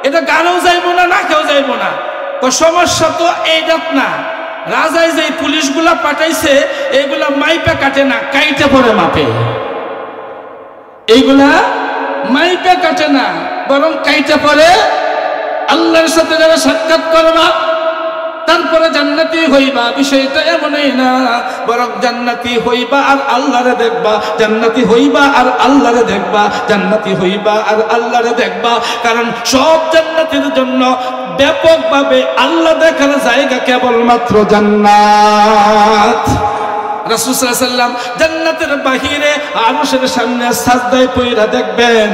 এটা গানেও যাইবো না, নাকেও যাইবো না। সমস্যা তো এইটাত না, রাজায় যে পুলিশগুলা পাঠাইছে এইগুলা মাইপে কাটে না, কাইটে পরে মাপে। এইগুলা মাইপে কাটে না, বরং কাইটে পরে। আল্লাহর সাথে যারা সাক্ষাৎ করবা তারপরে জান্নাতি হইবা, বিষয়টা এমনই না, বরং জান্নাতি হইবা আর আল্লাহরে দেখবা, জান্নাতি হইবা আর আল্লাহরে দেখবা, জান্নাতি হইবা আর আল্লাহরে দেখবা। কারণ সব জান্নাতের জন্য ব্যাপকভাবে আল্লাহ দেখার জায়গা কেবলমাত্র জান্নাত। রাসূল সাল্লাল্লাহু আলাইহি ওয়াসাল্লাম জান্নাতের বাহিরে আরশের সামনে সাজদায় পইরা দেখবেন।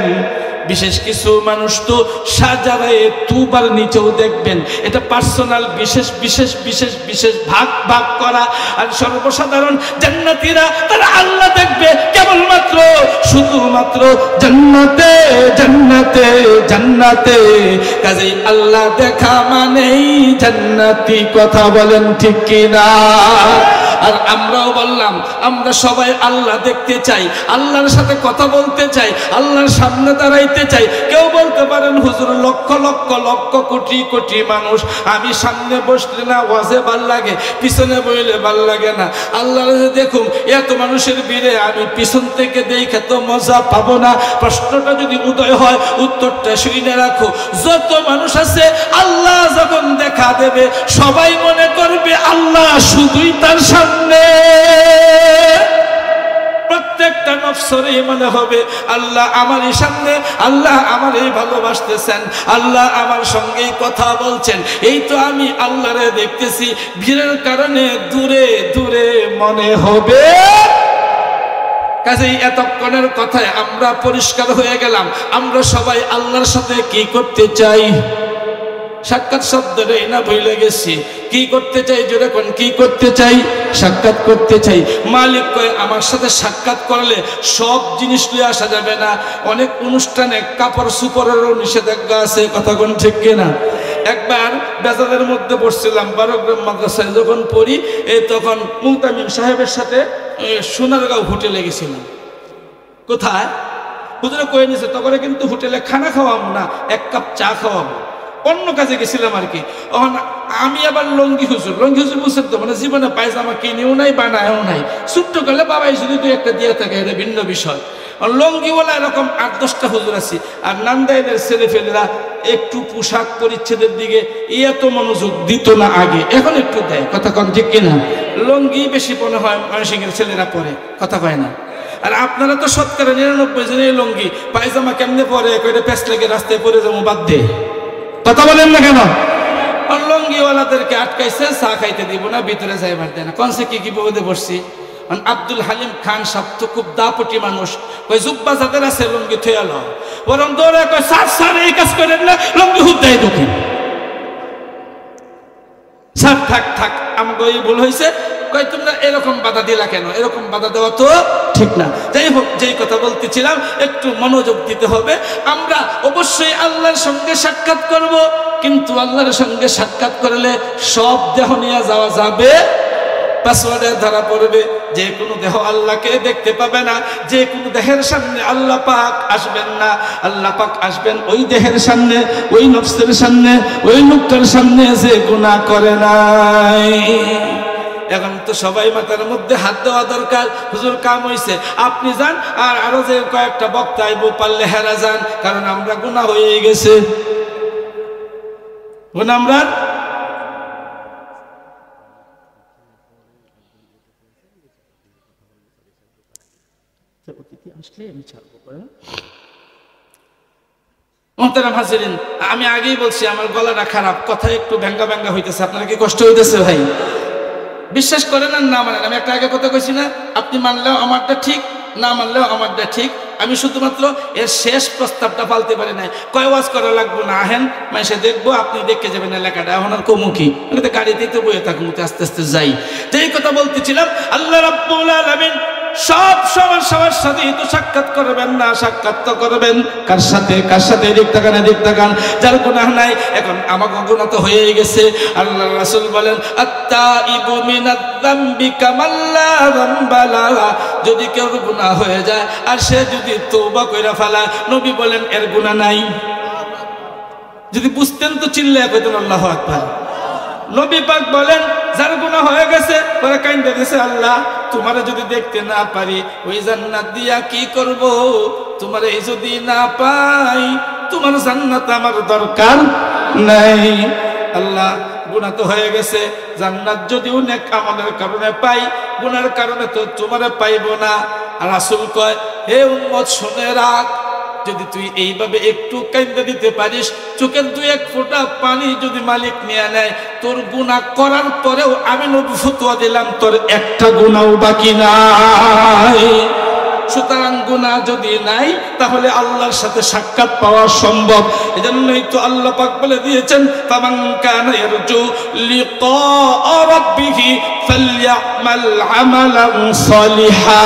বিশেষ কিছু মানুষ তো সাজারায়ে তুবার নিচেও দেখবেন। এটা পার্সোনাল, বিশেষ বিশেষ বিশেষ বিশেষ ভাগ ভাগ করা। আর সর্বসাধারণ জান্নাতীরা তারা আল্লাহ দেখবে কেবলমাত্র শুধুমাত্র জান্নাতে জান্নাতে জান্নাতে। কাজেই আল্লাহ দেখা মানেই জান্নাতি। কথা বলেন ঠিক কিনা? আর আমরাও বললাম, আমরা সবাই আল্লাহ দেখতে চাই, আল্লাহর সাথে কথা বলতে চাই, আল্লাহর সামনে দাঁড়াইতে চাই। কেউ বলতে পারেন হুজুর লক্ষ লক্ষ লক্ষ কোটি কোটি মানুষ, আমি সামনে বসলে না ওয়াজে ভাল লাগে, পিছনে বইলে ভাল লাগে না। আল্লাহর দেখুন এত মানুষের ভিড়ে আমি পিছন থেকে দেখে তো মজা পাবো না। প্রশ্নটা যদি উদয় হয় উত্তরটা শুনে রাখো, যত মানুষ আছে আল্লাহ যখন দেখা দেবে সবাই মনে করবে আল্লাহ শুধুই তার সামনে। প্রত্যেকটা নফসরে মনে হবে আল্লাহ আমারই সামনে, আল্লাহ আমারই ভালোবাসতেছেন, আল্লাহ আমার সঙ্গেই কথা বলছেন। এই তো আমি আল্লাহরে দেখতেছি, ভিড়ের কারণে দূরে দূরে মনে হবে। কাজেই এতক্ষণের কথায় আমরা পরিষ্কার হয়ে গেলাম, আমরা সবাই আল্লাহর সাথে কি করতে চাই? সাক্ষাৎ শব্দটাই না ভুলে গেছি। কি করতে চাই? জোরে কোন কি করতে চাই? সাক্ষাৎ করতে চাই। মালিক কয় আমার সাথে সাক্ষাৎ করলে সব জিনিস নিয়ে আসা যাবে না, অনেক অনুষ্ঠানে কাপড় সুপরেরও নিষেধাজ্ঞা আছে। কথা কোন ঠিক কিনা? একবার বেজালের মধ্যে বসছিলাম, বারোগ্রাম মাদ্রাসায় যখন পড়ি, তখন মুহতামিম সাহেবের সাথে সোনারগাঁও হোটেলে গেছিলাম। কোথায়? হুজুরে কয়ে নিছে তখন কিন্তু হোটেলে খানা খাওয়াবো না, 1 কাপ চা খাওয়াবো। অন্য কাজে গেছিলাম আর কি। আমি আবার লঙ্গি হুজুর বুঝছেন তো, মানে জীবনে পায়জামা কিনেও নাই বানায়ও নাই। ছোট্ট কালে বাবাই যদি 2-1টা দিয়ে থাকে এটা ভিন্ন বিষয়। লঙ্গিওয়ালা এরকম 8-10টা হুজুর আছি। আর নান্দাইলের ছেলেফেলেরা একটু পোশাক পরিচ্ছেদের দিকে এত মনোযোগ দিত না আগে, এখন একটু দেয়। কথা কন ঠিক কিনা? লঙ্গি বেশি মনে হয় ময়মনসিংহের ছেলেরা পরে, কথা কয় না। আর আপনারা তো 99% জনের লঙ্গি, পায়জামা কেমনে পরে কয়টা প্যাচ লাগে রাস্তায় পরে যাবো বাদ দে। কথা বলেন না কেন? লঙ্গিওয়ালাদেরকে আটকাইছে, চা খাইতে দিব না, ভিতরে যাইবার দেয় না। কনসে কি বিপদে পড়ছি। আব্দুল হালিম খান সাহেব তো খুব দাপটি মানুষ, কই জুব্বা যাদের আছে লঙ্গি থুয়ে আলো, বরং দৌড়ে কয় স্যার এই কাজ করেন না, লঙ্গি হুদ্দাই দোকেন। স্যার থাক থাক, আমাকে ওই ভুল হয়েছে। কই তোমরা এরকম বাধা দিলা কেন? এরকম বাধা দেওয়া তো ঠিক না। যাই হোক, যেই কথা বলতেছিলাম, একটু মনোযোগ দিতে হবে। আমরা অবশ্যই আল্লাহর সঙ্গে সাক্ষাৎ করব। কিন্তু আল্লাহর সঙ্গে সাক্ষাৎ করলে সব দেহ নিয়ে যাওয়া যাবে, পাসওয়ার্ডে ধরা পড়বে। যে কোনো দেহ আল্লাহকে দেখতে পাবে না, যে কোনো দেহের সামনে আল্লাহ পাক আসবেন না। আল্লাহ পাক আসবেন ওই দেহের সামনে, ওই নফসের সামনে, ওই লোকটার সামনে যে গুনাহ করে নাই। এখন তো সবাই মাথার মধ্যে হাত দেওয়া দরকার, হুজুর কাম হইছে, আপনি যান আর আরো যে কয়েকটা বক্তা আইব পারলে হেরা যান, কারণ আমরা গুনাহ হয়ে গেছে। আমরা আমি আগেই বলছি আমার গলাটা খারাপ, কথা একটু ভেঙ্গা ভেঙ্গা হইতেছে। আপনারা কি কষ্ট হইতেছে ভাই? বিশ্বাস করেন আর না মানেন, আমি একটা আগে কথা কইছি না, আপনি মানলেও আমারটা ঠিক, না মানলেও আমারটা ঠিক। আমি শুধুমাত্র এর শেষ প্রস্তাবটা ফালতে পারি নাই। কয় ওয়াজ করা লাগবো না, আহেন মাইসে দেখবো, আপনি দেখে যাবেন এলাকাটা। এখন আর কমুখী গাড়িতেই তো বয়ে থাকুন, আস্তে আস্তে যাই। যেই কথা বলতেছিলাম, আল্লাহ রাব্বুল আলামিন সব সবার সাথে তো সাক্ষাৎ করবেন না, সাক্ষাৎ তো করবেন কার সাথে? কার সাথে? দিক তাকান, দিক তাকান। যার গুনাহ নাই, এখন আমাকে গুনাহ তো হয়েই গেছে। আল্লাহ রাসূল বলেন, আত্তাইবু মিনাদ যামবি কামাল্লা যামবা লা। যদি কেউ গুনাহ হয়ে যায় আর সে যদি তওবা কইরা ফেলায়, নবী বলেন এর গুনাহ নাই। যদি বুঝতেন তো চিল্লায়া কইতেন আল্লাহু আকবার। নবী পাক বলেন, যার গুনাহ হয়ে গেছে ওরা কাইন্দা দিয়েছে, আল্লাহ তোমারে যদি দেখতে না পারি ওই জান্নাত দিয়া কি করব? তোমারে যদি না পাই তোমার জান্নাত আমার দরকার নাই। আল্লাহ গুনাহ তো হয়ে গেছে, জান্নাত যদিও নেক আমলের কারণে পাই, গুনার কারণে তো তোমারে পাইব না। আর রাসূল কয়, হে উম্মত শুনে রাখ, যদি তুই এইভাবে একটু কাইন্দা দিতে পারিস, চোখের দুই এক ফোঁটা পানি যদি মালিক নিয়ে নেয়, তোর গুনাহ করার পরেও আমি নবী ফতোয়া দিলাম তোর একটা গুনাহও বাকি নাই। সুতরাং গুনাহ যদি নাই তাহলে আল্লাহর সাথে সাক্ষাৎ পাওয়া সম্ভব। এজন্যই তো আল্লাহ পাক বলে দিয়েছেন, ফামান কানা ইয়ারজু লিকা রাব্বিহি ফালইআমাল আমালান সালিহা।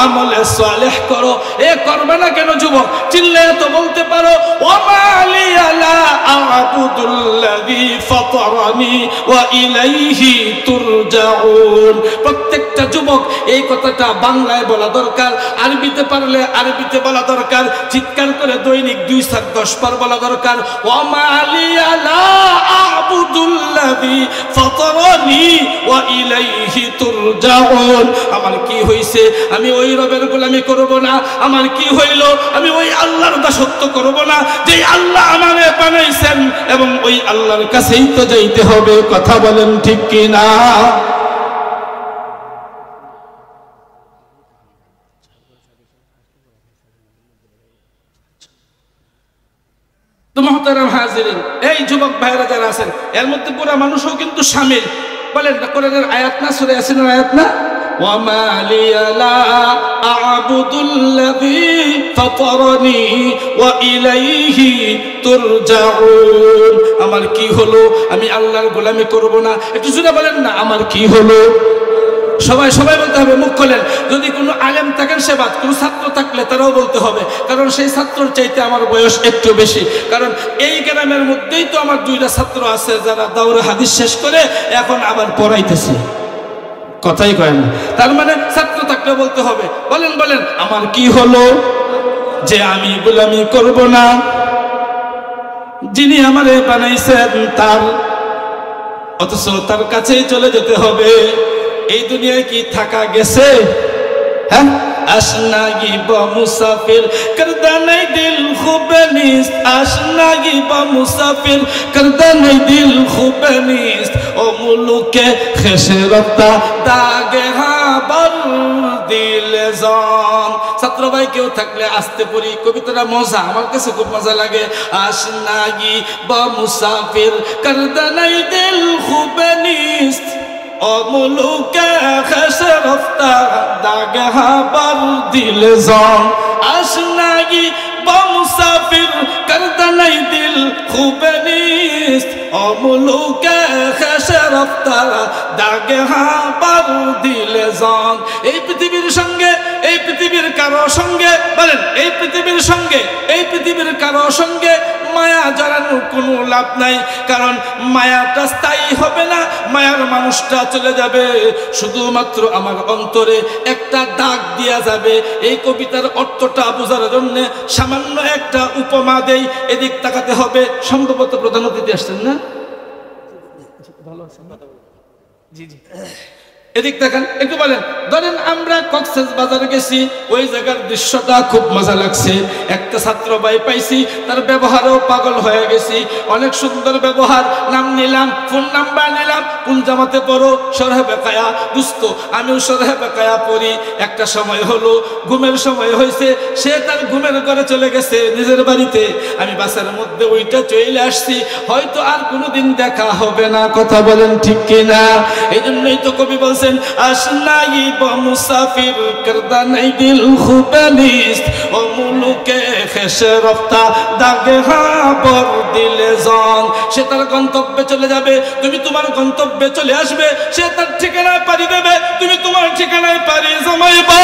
আমলে সালেহ করো। এ করবে না কেন যুবক? চিল্লায়ে তো বলতে পারো, ওয়া লিয়া লা আ'বুদুল্লাযী ফাতারানি ওয়া ইলাইহি তুরজাউন। প্রত্যেকটা যুবক এই কথাটা বাংলায় বলা দরকার, আরবিতে পারলে আরবিতে বলা দরকার, চিৎকার করে দৈনিক 2-10 বার বলা দরকার। ওয়া মা লিয়া লা আ'বুদুল্লাযী ফাতারানি ওয়া ইলাইহি তুরজাউন। আমার কি হইছে? আমি ওই রবের গোলামি করব না। আমার কি হইল? আমি ওই আল্লাহর দাসত্ব করব না যেই আল্লাহ আমারে বানাইছেন, এবং ওই আল্লাহর কাছেই তো যাইতে হবে। কথা বলেন ঠিক কি না? তো মুহতারাম হাজিরিন, এই যুবক ভাইরা যারা আছেন এর মধ্যে পুরা মানুষও কিন্তু শামিল। বলেন কোরআনের আয়াত না, সূরা ইয়াসিনের আয়াত না? ওয়া মা লিয়া লা আ'বুদুল্লাযী ফাতারানি ওয়া ইলাইহি তুরজাউন। আমার কি হলো? আমি আল্লাহর গোলামি করব না। একটু জোরে বলেন না, আমার কি হলো? সবাই বলতে হবে, মুখ খোলেন। যদি কোনো আলেম থাকেন সে বাদ, কোনো ছাত্র থাকলে তারাও বলতে হবে, কারণ সেই ছাত্রর চাইতে আমার বয়স একটু বেশি। কারণ এই গ্রামের মধ্যেই তো আমার 2টা ছাত্র আছে যারা দাওরা হাদিস শেষ করে এখন আবার পড়াইতেছে। কথাই কয় না। তার মানে ছাত্র থাকলে বলতে হবে। বলেন আমার কি হলো? যে আমি গোলামি করব না, যিনি আমারে বানাইছেন তার, অথচ তার কাছেই চলে যেতে হবে। এই দুনিয়ায় কি থাকা গেছে? হ্যাঁ, আশনাগি বা মুসাফির করদা নাই দিল খুব নিস্ত। আশনাগি বা মুসাফির করদা নাই দিল খুব নিস্ত। ও মুলুকে খেসরতা দাগে হাবর দিলে জন। ছাত্র ভাই কেউ থাকলে আসতে পড়ি, কবিতাটা মজা, আমার কাছে খুব মজা লাগে। আশনাগি বা মুসাফির করদা নাই দিল খুব নিস্ত। ও মুলুকে খেসরতা দাগে হাবর দিলে জন। আশনাগি বা মুসাফির করদা নাই দিল খুব নিস্ত। ও মুলুকে খেসরতা দাগে হাবর দিলে জন। এই পৃথিবীর সঙ্গে, এই পৃথিবীর কারো সঙ্গে, বলেন এই পৃথিবীর সঙ্গে, এই পৃথিবীর কারো সঙ্গে মায়া জড়ানোর কোনো লাভ নাই, কারণ মায়াটা স্থায়ী হবে না, মায়ার মানুষটা চলে যাবে, শুধুমাত্র আমার অন্তরে একটা দাগ দিয়া যাবে। এই কবিতার অর্থটা বোঝার জন্য সামান্য একটা উপমা দেই, এদিক তাকাতে হবে। সম্ভবত প্রধান অতিথি আসছেন না? ভালো আছেন? জি জি, এদিক দেখেন একটু বলেন। ধরেন আমরা কক্সবাজারে গেছি, ওই জায়গার দৃশ্যটা খুব মজা লাগছে, একটা ছাত্র ভাই পাইছি, তার ব্যবহারেও পাগল হয়ে গেছি, অনেক সুন্দর ব্যবহার। নাম নিলাম, ফোন নাম্বার নিলাম, কোন জামাতে পড়ো? সরহে বেকায়া। দুস্থ আমিও সরহে বেকায়া পড়ি। একটা সময় হলো, ঘুমের সময় হয়েছে, সে তার ঘুমের ঘরে চলে গেছে নিজের বাড়িতে, আমি বাসের মধ্যে ওইটা চলে আসছি, হয়তো আর কোনোদিন দেখা হবে না। কথা বলেন ঠিক কিনা? এই জন্যই তো কবি বলছেন, আশনাই মুসাফির করদা নাই দিল খুবানিস্ত ও মুলুকে খেসে রফতা দাগে হাবর দিলে জন। সে তার গন্তব্যে চলে যাবে, তুমি তোমার গন্তব্যে চলে আসবে, সে তার ঠিকানায় পাড়ি দেবে, তুমি তোমার ঠিকানায় পাড়ি জমাইবা।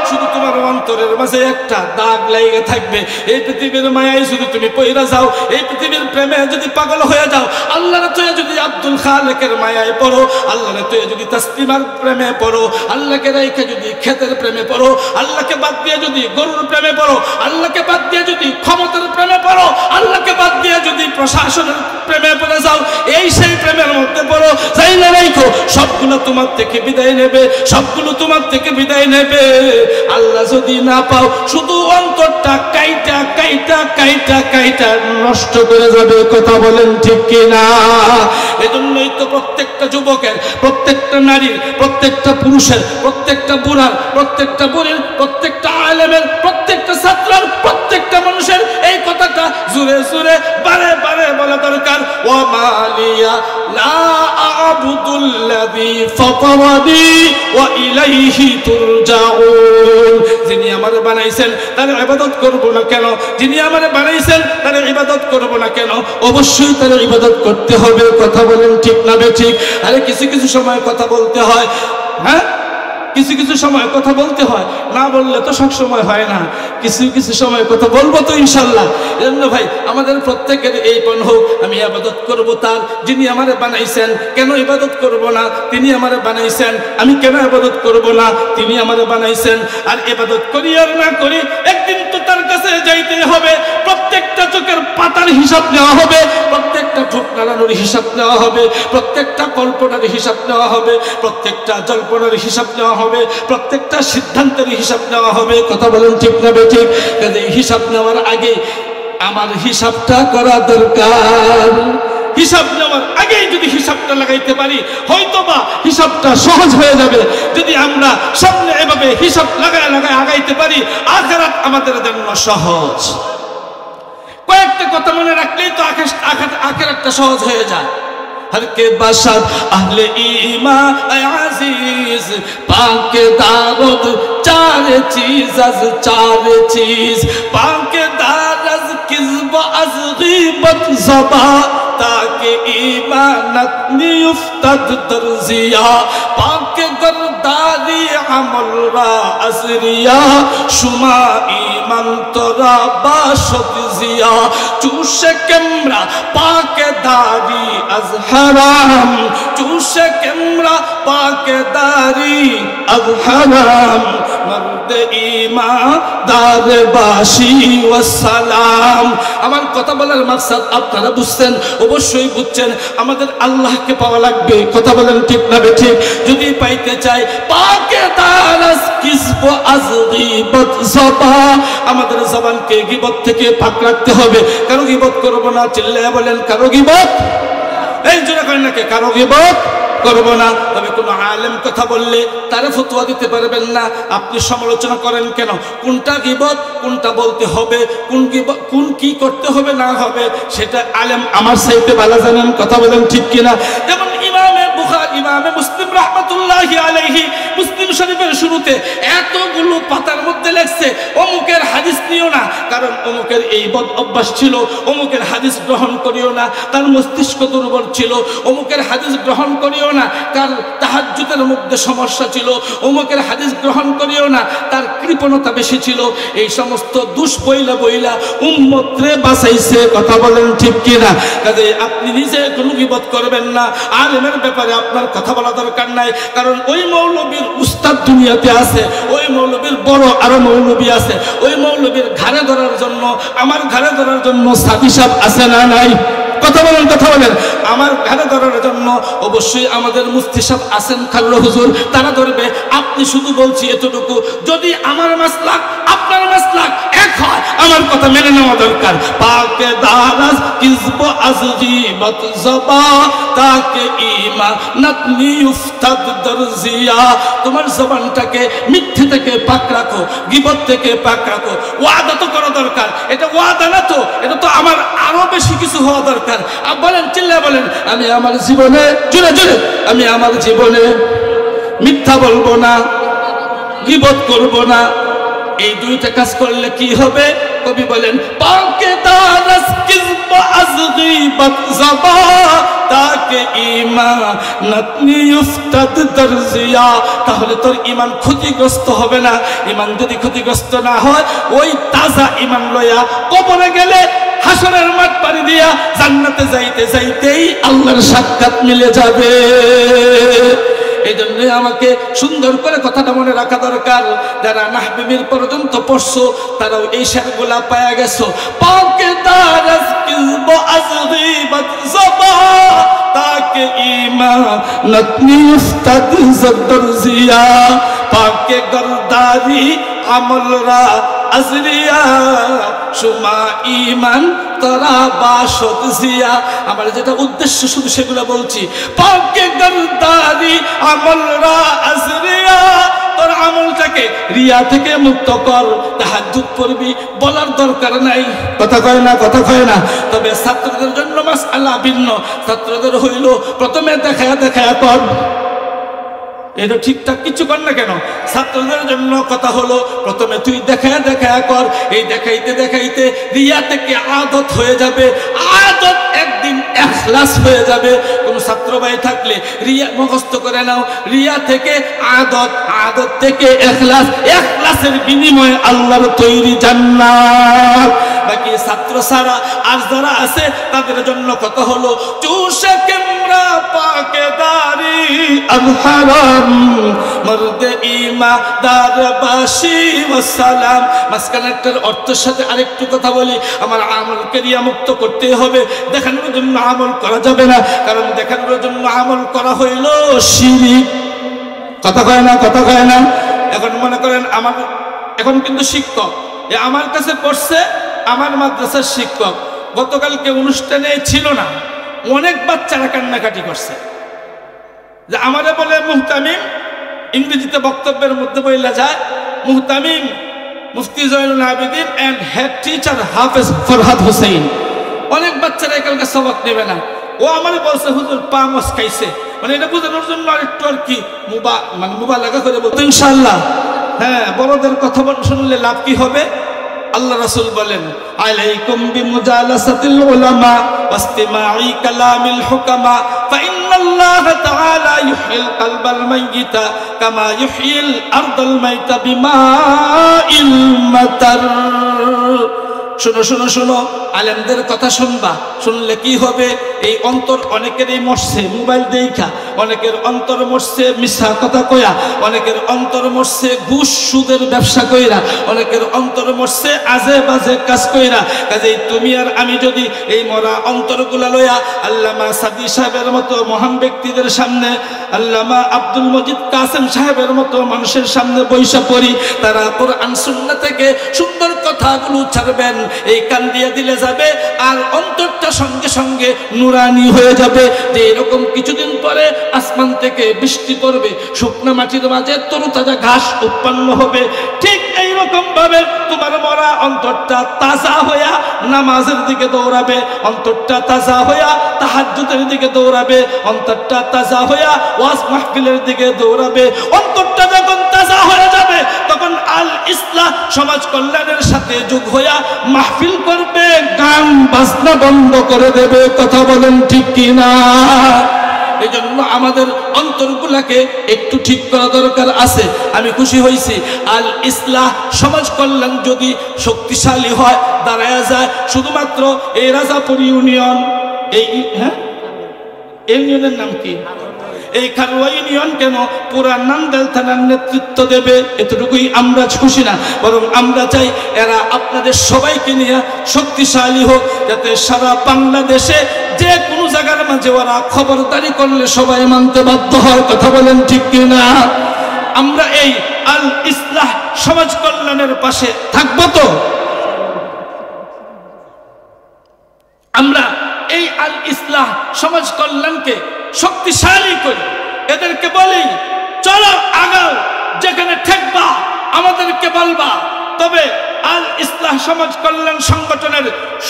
শুধু তোমার অন্তরের মাঝে একটা দাগ লেগে থাকবে। এই পৃথিবীর মায়ায় যদি তুমি পয়রা যাও, এই পৃথিবীর প্রেমে যদি পাগল হয়ে যাও, আল্লাহর তুই যদি আব্দুল খালেকের মায়ায় পড়ো, আল্লাহর তুই যদি তাসলিমার প্রেমে পড়ো, আল্লাহকে রেখে যদি ক্ষেতের প্রেমে পড়ো, আল্লাহকে বাদ দিয়ে যদি গরুর প্রেমে পড়ো, আল্লাহকে বাদ দিয়ে যদি ক্ষমতার প্রেমে পড়ো, আল্লাহকে বাদ দিয়ে যদি প্রশাসনের প্রেমে পড়ে যাও, এই সেই প্রেমের মধ্যে পড়ো, যাই না রাইখো, সবগুলো তোমার থেকে বিদায় নেবে, সবগুলো তোমার থেকে বিদায় নেবে। আল্লাহ যদি না পাও, শুধু অন্তরটা কাইটা কাইটা কাইটা কাইটা নষ্ট করে যাবে। কথা বলেন ঠিক কিনা? এজন্যই তো প্রত্যেকটা যুবকের, প্রত্যেকটা নারীর, প্রত্যেকটা পুরুষের, প্রত্যেকটা বুড়ার, প্রত্যেকটা বুড়ির, প্রত্যেকটা আলেমের, প্রত্যেকটা ছাত্রের, প্রত্যেকটা মানুষের এই কথাটা জোরে জোরে বারে বারে বলা দরকার। ওয়া মালিয়া লা আ'বুদুল্লাযী ফাতারানি ওয়া ইলাইহি তুরজাউন। যিনি আমারে বানাইছেন তার ইবাদত করব না কেন? যিনি আমারে বানাইছেন তার ইবাদত করব না কেন? অবশ্যই তার ইবাদত করতে হবে। কথা বলেন ঠিক না বেঠিক? আরে কিছু কিছু সময় কথা বলতে হয়, হ্যাঁ কিছু কিছু সময় কথা বলতে হয়, না বললে তো সব সময় হয় না, কিছু কিছু সময় কথা বলবো তো ইনশাল্লাহ। এজন্য ভাই আমাদের প্রত্যেকের এই পণ হোক, আমি ইবাদত করব তার যিনি আমারে বানাইছেন। কেন ইবাদত করব না? তিনি আমারে বানাইছেন। আমি কেন ইবাদত করব না? তিনি আমারে বানাইছেন। আর ইবাদত করি আর না করি, একদিন তো তার কাছে যাইতে হবে। প্রত্যেকটা চোখের পাতার হিসাব নেওয়া হবে, প্রত্যেকটা ঠোঁট নাড়ানোর হিসাব নেওয়া হবে, প্রত্যেকটা কল্পনার হিসাব নেওয়া হবে, প্রত্যেকটা জল্পনার হিসাব নেওয়া হবে, প্রত্যেকটা সিদ্ধান্তের হিসাব নেওয়া হবে। কথা বলেন ঠিক না বেঠিক? কাজে হিসাব নেওয়ার আগে আমার হিসাবটা করা দরকার। হিসাব নেওয়ার আগেই যদি হিসাবটা লাগাইতে পারি, হয়তোবা হিসাবটা সহজ হয়ে যাবে। যদি আমরা সামনে এভাবে হিসাব লাগায় লাগায় আগাইতে পারি, আখিরাত আমাদের জন্য সহজ। কয়েকটা কথা মনে রাখলেই তো আখিরাতটা সহজ হয়ে যায়। हर के बशर अहले ईमा अजीज पाक दारद चार चीज अज चार चीज पाक दारज किज़्ब अज गीबत ज़बा ताकि ईमानत नियुफ्तद दर्जिया पाक गरदारी अमल रा अजरिया शुमा ईमान तोरा बाशद जिया चूशे कमरा पाक दारी अज हराम चूशे कमरा पाक दारी अज हराम मर्द ईमानदार बाशी वसलाम। আমার কথা বলার মাকসাদ আপনারা বুঝছেন, অবশ্যই বুঝছেন। আমাদের আল্লাহকে পাওয়া লাগবে। কথা বলেন ঠিক না বেঠিক? যদি পাইতে চাই পাকে দারাস কিসব আজ গীবত জবা, আমাদের জবানকে গীবত থেকে পাক রাখতে হবে। কারো গীবত করব না, চিল্লায়া বলেন কারো গীবত, এই জোরে করেন নাকি কারো গীবত করব না। তবে কোনো আলেম কথা বললে তারে ফতোয়া দিতে পারবেন না। আপনি সমালোচনা করেন কেন? কোনটা গীবত, কোনটা বলতে হবে, কোন কি করতে হবে না হবে, সেটা আলেম আমার চাইতে ভালো জানেন। কথা বলেন ঠিক কিনা? যেমন ইমামে বুখারী, ইমামে মুসলিম রাহমাতুল্লাহি আলাইহি মুসলিম শরীফের শুরুতে এতগুলো পাতার মধ্যে লেখছে অমুকের হাদিস নিও না, কারণ অমুকের এই বদ অভ্যাস ছিল, অমুকের হাদিস গ্রহণ করিও না, তার মস্তিষ্ক দুর্বল ছিল, অমুকের হাদিস গ্রহণ করিও না, তার তাহাজ্জুদের মধ্যে সমস্যা ছিল, অমুকের হাদিস গ্রহণ করিও না, তার কৃপণতা বেশি ছিল। এই সমস্ত দুষ্বইলা বইলা উম্মতরে বাঁচাইছে। কথা বলেন ঠিক কিনা? কাজে আপনি নিজে কোনো গীবত করবেন না, আলেমের ব্যাপারে আপনার কথা বলা দরকার নাই। কারণ ওই মৌলবীর উস্তাদ দুনিয়াতে আছে, ওই মৌলবীর বড় আরো মৌলবী আছে, ওই মৌলবীর ঘাড়ে ধরার জন্য, আমার ঘাড়ে ধরার জন্য সাথী সাহেব আছে না নাই? কথা বলেন, কথা বলেন। আমার ঘাড়ে ধরার জন্য অবশ্যই আমাদের মুফতি সাহেব আছেন, খাল্লা হুজুর, তারা ধরবে। আপনি শুধু বলছি এতটুকু, যদি আমার মাসলাক আপনার মাসলাক এক হয়, আমার কথা মেনে নেওয়া দরকার। পাকে দারাজ কিজব আজগিবত জবা তাকে ঈমানাত নিউফতাদ দরজিয়া। তোমার জবানটাকে মিথ্যে থেকে পাক রাখো, গীবত থেকে পাক রাখো। ওয়াদা তো করা দরকার, এটা ওয়াদা না তো, এটা তো আমার আরো বেশি কিছু হওয়া দরকার। বলেন, চিল্লায় বলেন, আমি আমার জীবনে, জোরে জোরে, আমি আমার জীবনে মিথ্যা বলবো না, গীবত করব না। এই দুইটা কাজ করলে কি হবে? কবি বলেন, পাকে দারাজ কিজব আজগিবত জবা তাকে ঈমানাত নিউফতাদ দরজিয়া। তাহলে তোর ঈমান ক্ষতিগ্রস্ত হবে না। ঈমান যদি ক্ষতিগ্রস্ত না হয়, ওই তাজা ঈমান লয়া কবরে গেলে হাসরের মাঠ পাড়ি দিয়া জান্নাতে যাইতে যাইতেই আল্লাহর সাক্ষাৎ মিলে যাবে। এই জন্য আমাকে সুন্দর করে কথাটা মনে রাখা দরকার। যারা নাহবিবির পর্যন্ত পড়ছো তারাও এই শেরগুলা পায়া গেছো। পাকে দারাজ কিজব আজগিবত জবা তাকে ঈমানাত নিউফতাদ দরজিয়া। পাকে গরদারি আমলরা আজরিয়া সুমা ঈমান তারা বাসত জিয়া। আমার যেটা উদ্দেশ্য শুধু সেগুলো বলছি। পাকে গরদারি আমলরা আজরিয়া, তোর আমলটাকে রিয়া থেকে মুক্ত কর। তাহাজ্জুদ পড়বি, বলার দরকার নাই। কথা কয় না, কথা কয় না। তবে ছাত্রদের জন্য মাসআলা ভিন্ন। ছাত্রদের হইল প্রথমে দেখায়া দেখায়া কর, এটা ঠিকঠাক কিছু কর না কেন? ছাত্রদের জন্য কথা হলো প্রথমে তুই দেখায় দেখায় কর। এই দেখাইতে দেখাইতে রিয়া থেকে আদত হয়ে যাবে, আদত একদিন ইখলাস হয়ে যাবে। কোন ছাত্র ভাই থাকলে রিয়া মুখস্থ করে নাও, রিয়া থেকে আদত, আদত থেকে ইখলাস, ইখলাসের বিনিময়ে আল্লাহর তৈরি জান্নাত। বাকি ছাত্র সারা আর যারা আছে তাদের জন্য কথা হলো চুষে কেমরা পাকে দারি আলহারাম মর্দে ইমাদার বাসি ওয়াসালাম। মাসকানেরটার অর্থের সাথে আরেকটু কথা বলি। আমার আমলকে রিয়া মুক্ত করতে হবে, দেখানোর জন্য আমল করা যাবে না। কারণ দেখানোর জন্য আমল করা হইল শিরক। কথা কয় না, কথা কয় না। এখন মনে করেন আমার এখন কিন্তু শিক্ষক আমার কাছে পড়ছে, আমার মাদ্রাসার শিক্ষক। গতকালকে অনুষ্ঠানে ছিল না, অনেক বাচ্চারা কান্নাকাটি করছে যে আমারে বলে মুহতামিম, ইংরেজিতে বক্তব্যের মধ্যে বইলা যায় মুহতামিম মুফতি Zainul Abedin and head teacher হাফেজ ফরহাদ হোসেন। অনেক বাচ্চারা কালকে সবক নেবে না। ও আমারে বলছে হুজুর পা মস খাইছে, মানে এটা বোঝানোর জন্য আরেকটু আর কি মুবালাগা করে বলতো ইনশাআল্লাহ। হ্যাঁ, বড়দের কথা শুনলে লাভ কি হবে? আল্লাহ রাসূল বলেন, আলাইকুম বিমুজালাসাতিল উলামা ওয়াসতিমাই কালামিল হুকামা ফাইন্নাল্লাহ তাআলা ইউহিল কলবাল মাইয়িতা কামা ইউহিল আরদাল মাইতা বিমাইল মাতার। শোনো শোনো শোনো, আলেমদের কথা শুনবা, শুনলে কি হবে? এই অন্তর অনেকেরই মরছে মোবাইল দেখা, অনেকের অন্তর মরছে মিথ্যা কথা কয়া, অনেকের অন্তর মরছে ঘুষ সুদের ব্যবসা কইরা, অনেকের অন্তর মরছে আজে বাজে কাজ কইরা। কাজেই তুমি আর আমি যদি এই মরা অন্তরগুলা লইয়া আল্লামা সাদি সাহেবের মতো মহান ব্যক্তিদের সামনে, আল্লামা আব্দুল মজিদ কাসেম সাহেবের মতো মানুষের সামনে বৈশা পড়ি, তারা কোরআন সুন্নাহ থেকে সুন্দর কথাগুলো ছাড়বেন, এই কান দিয়ে দিলে যাবে আর অন্তরটা সঙ্গে সঙ্গে নুরানি হয়ে যাবে। যে এরকম কিছুদিন পরে আসমান থেকে বৃষ্টি পড়বে, শুকনা মাটির মাঝে তরুতাজা ঘাস উৎপন্ন হবে, ঠিক এইরকম ভাবে তোমার মরা অন্তরটা তাজা হইয়া নামাজের দিকে দৌড়াবে, অন্তরটা তাজা হইয়া তাহাজ্জুদের দিকে দৌড়াবে, অন্তরটা তাজা হইয়া ওয়াজ মাহফিলের দিকে দৌড়াবে। অন্তরটা যখন তাজা হয়ে যাবে তখন আল ইসলাহ সমাজ কল্যাণের সাথে যোগ হইয়া মাহফিল করবে, গান বাজনা বন্ধ করে দেবে। কথা বলেন ঠিক কিনা? এই জন্য আমাদের অন্তরগুলাকে একটু ঠিক করা দরকার আছে। আমি খুশি হয়েছি আল ইসলাহ সমাজ কল্যাণ যদি শক্তিশালী হয়, দাঁড়ায় যায় শুধুমাত্র এই রাজাপুর ইউনিয়ন, এই ইউনিয়নের নাম কি, এই খারুয়া ইউনিয়ন কেন, পুরা নান্দাইল থানার নেতৃত্ব দেবে এতটুকুই আমরা খুশি না, বরং আমরা চাই এরা আপনাদের সবাইকে নিয়ে শক্তিশালী হোক, যাতে সারা বাংলাদেশে যে কোনো জায়গার মাঝে ওরা খবরদারি করলে সবাই মানতে বাধ্য হয়। কথা বলেন ঠিক কিনা? আমরা এই আল ইসলাহ সমাজ কল্যাণের পাশে থাকবো তো? আমরা এই আল ইসলাহ সমাজ কল্যাণকে শক্তিশালী করি, এদেরকে বলি চলো আগাও, যেখানে ঠেকবা আমাদেরকে বলবা। তবে আল ইসলাহ সমাজ কল্যাণ সংগঠনের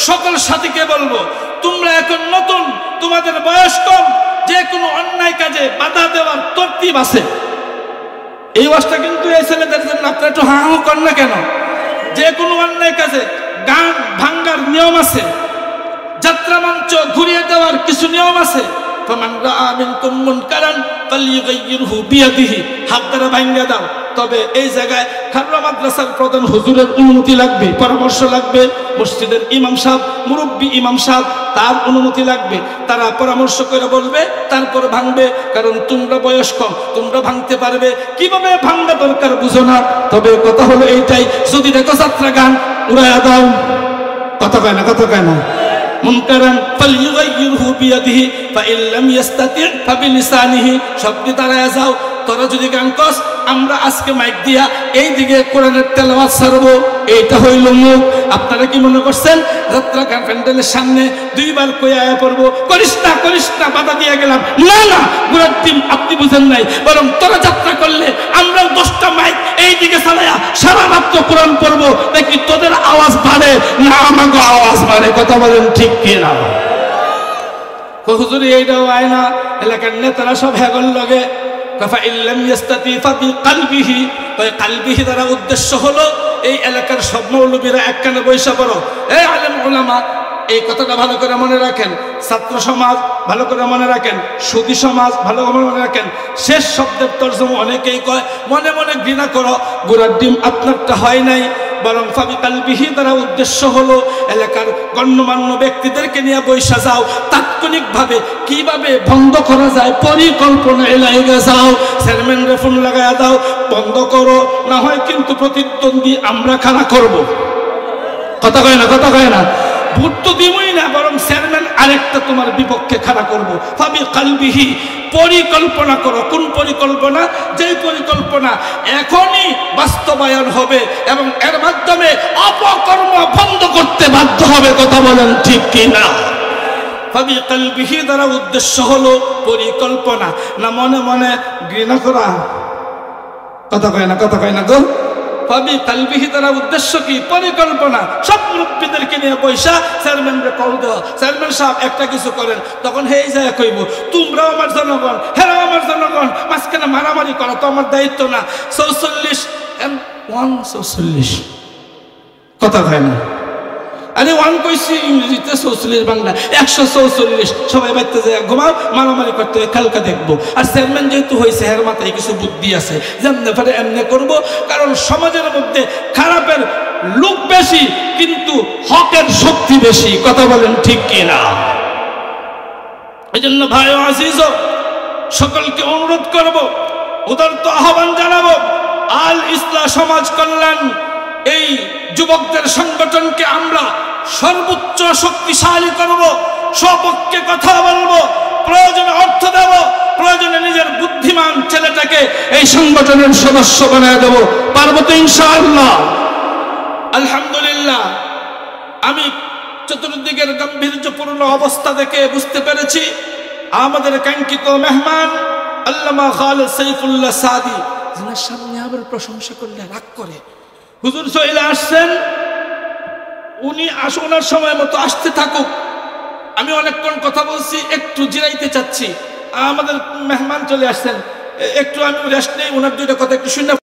সকল সাথীকে বলবো, তোমরা এখন নতুন, তোমাদের বয়স কম, যে কোনো অন্যায় কাজে বাধা দেওয়ার তরতিব আছে। এই ওয়াজটা কিন্তু এই ছেলেদের জন্য, আপনারা একটু হাঁ হাঁ করেন না কেন? যে কোনো অন্যায় কাজে গান ভাঙ্গার নিয়ম আছে, যাত্রা মঞ্চ ঘুরিয়ে দেওয়ার কিছু নিয়ম আছে। ফামান রাআ মিনকুম মুনকারান ফালইয়ুগাইয়িরহু বিয়াদিহি, হাত দ্বারা ভাঙ্গা দাও। তবে এই জায়গায় খাররা মাদ্রাসার প্রধান হুজুরের অনুমতি লাগবে, পরামর্শ লাগবে, মসজিদের ইমাম সাহেব, মুরব্বী ইমাম সাহেব, তার অনুমতি লাগবে। তারা পরামর্শ করে বলবে, তারপর ভাঙবে। কারণ তোমরা বয়স কম, তোমরা ভাঙতে পারবে, কিভাবে ভাঙা দরকার বুঝো না। তবে কথা হলো এইটাই, যদি দেখো যাত্রা গান উড়াইয়া দাও। কথা কয় না? কথা কয় না? মুনকারান ফালইয়ুগাইয়িরহু বিয়াদিহি ফাইন লাম ইস্তাতি' ফাবিলিসানিহি, শব্দে দাঁড়ায় যাও। তোরা যদি গান কস, আমরা আজকে মাইক দিয়া এই দিকে কোরআনের তেলাওয়াত ছাড়বো, এইটা হইল মুখ। আপনারা কি মনে করছেন যাত্রা গান প্যান্ডেলের সামনে দুইবার কইয়া পড়বো, করিস না করিস না, বাধা দিয়ে গেলাম? না না, গুড়ার টিম আপনি বুঝেন নাই। বরং তোরা যাত্রা করলে আমরা 10টা মাইক এই দিকে চালাইয়া সারা রাত্র কোরআন পড়বো, দেখি তোদের আওয়াজ বাড়ে না আমাকে আওয়াজ বাড়ে। কথা বলেন ঠিক কিনা? হুজুর এইটাও আয় না, এলাকার নেতারা সব হ্যাগল লগে কালবিহি দ্বারা উদ্দেশ্য হলো এই এলাকার সব মৌলবীরা একখানে বৈশা পড়ো। এই আলেম উলামা, এই কথাটা ভালো করে মনে রাখেন। ছাত্র সমাজ ভালো করে মনে রাখেন, সুদী সমাজ ভালো করে মনে রাখেন। শেষ শব্দের তর্জমা অনেকেই কয় মনে মনে ঘৃণা করো, গোড়ার ডিম আপনারটা হয় নাই। বরং ফাবিকালবিহি দ্বারা উদ্দেশ্য হলো এলাকার গণ্যমান্য ব্যক্তিদেরকে নিয়ে বৈশা যাও, তাৎক্ষণিকভাবে কিভাবে বন্ধ করা যায় পরিকল্পনা এলাকা যাও। চেয়ারম্যানরে ফোন লাগাইয়া দাও, বন্ধ করো, না হয় কিন্তু প্রতিদ্বন্দ্বী আমরা খাড়া করব। কথা কয় না? কথা কয় না? ভোট তো দিবই না, বরং চেয়ারম্যান আরেকটা তোমার বিপক্ষে খাড়া করবো। ফাবিকালবিহি, পরিকল্পনা করো। কোন পরিকল্পনা? যেই পরিকল্পনা এখনই বাস্তবায়ন হবে এবং এর মাধ্যমে অপকর্ম বন্ধ করতে বাধ্য হবে। কথা বলেন ঠিক কিনা? ফাবিকালবিহি দ্বারা উদ্দেশ্য হলো পরিকল্পনা, না মনে মনে ঘৃণা করা। কথা কয় না? কথা কয় না গো? ফাবিকালবিহি দ্বারা উদ্দেশ্য কি? পরিকল্পনা। সব মুরব্বীদেরকে নিয়ে পয়সা চেয়ারম্যানরে কল দেওয়া, চেয়ারম্যান সাহেব একটা কিছু করেন, তখন হেই যায় কইব তোমরাও আমার জনগণ, হেরাও আমার জনগণ, মাঝখানে মারামারি করা তো আমার দায়িত্ব না। 44 কথা কয় না? আরে 1 কইছি ইংরেজিতে, 44 বাংলা, 144। সবাই বাড়িতে যায় ঘুমাও, মারামারি করতে হয়, কালকা দেখবো। আর চেয়ারম্যান যেহেতু হয়েছে, হের মাথায় কিছু বুদ্ধি আছে, যেমনে পারে এমনি করবো। কারণ সমাজের মধ্যে খারাপের লোক বেশি, কিন্তু হকের শক্তি বেশি। কথা বলেন ঠিক কিনা? এই জন্য ভাই ও আজিজ, সকলকে অনুরোধ করব, উদারত আহ্বান জানাবো, আল ইসলাহ সমাজ কল্যাণ এই যুবকদের সংগঠনকে আমরা সর্বোচ্চ শক্তিশালী করব, স্বপক্ষে কথা বলবো, প্রয়োজনে অর্থ দেব, প্রয়োজনে নিজের বুদ্ধিমান ছেলেটাকে এই সংগঠনের সদস্য বানিয়ে দেব। পারবো তো ইনশাআল্লাহ? আলহামদুলিল্লাহ। আমি চতুর্দিকের গাম্ভীর্যপূর্ণ অবস্থা দেখে বুঝতে পেরেছি আমাদের কাঙ্ক্ষিত মেহমান আল্লামা খালেদ সাইফুল্লাহ সাদি, যিনার সামনে আবার প্রশংসা করলে রাগ করে। হুজুর চলে আসছেন, উনি ওনার সময় মতো আসতে থাকুক। আমি অনেকক্ষণ কথা বলছি, একটু জিরাইতে চাচ্ছি। আমাদের মেহমান চলে আসছেন, একটু আমি রেস্ট নেই, ওনার দুইটা কথা একটু শুনে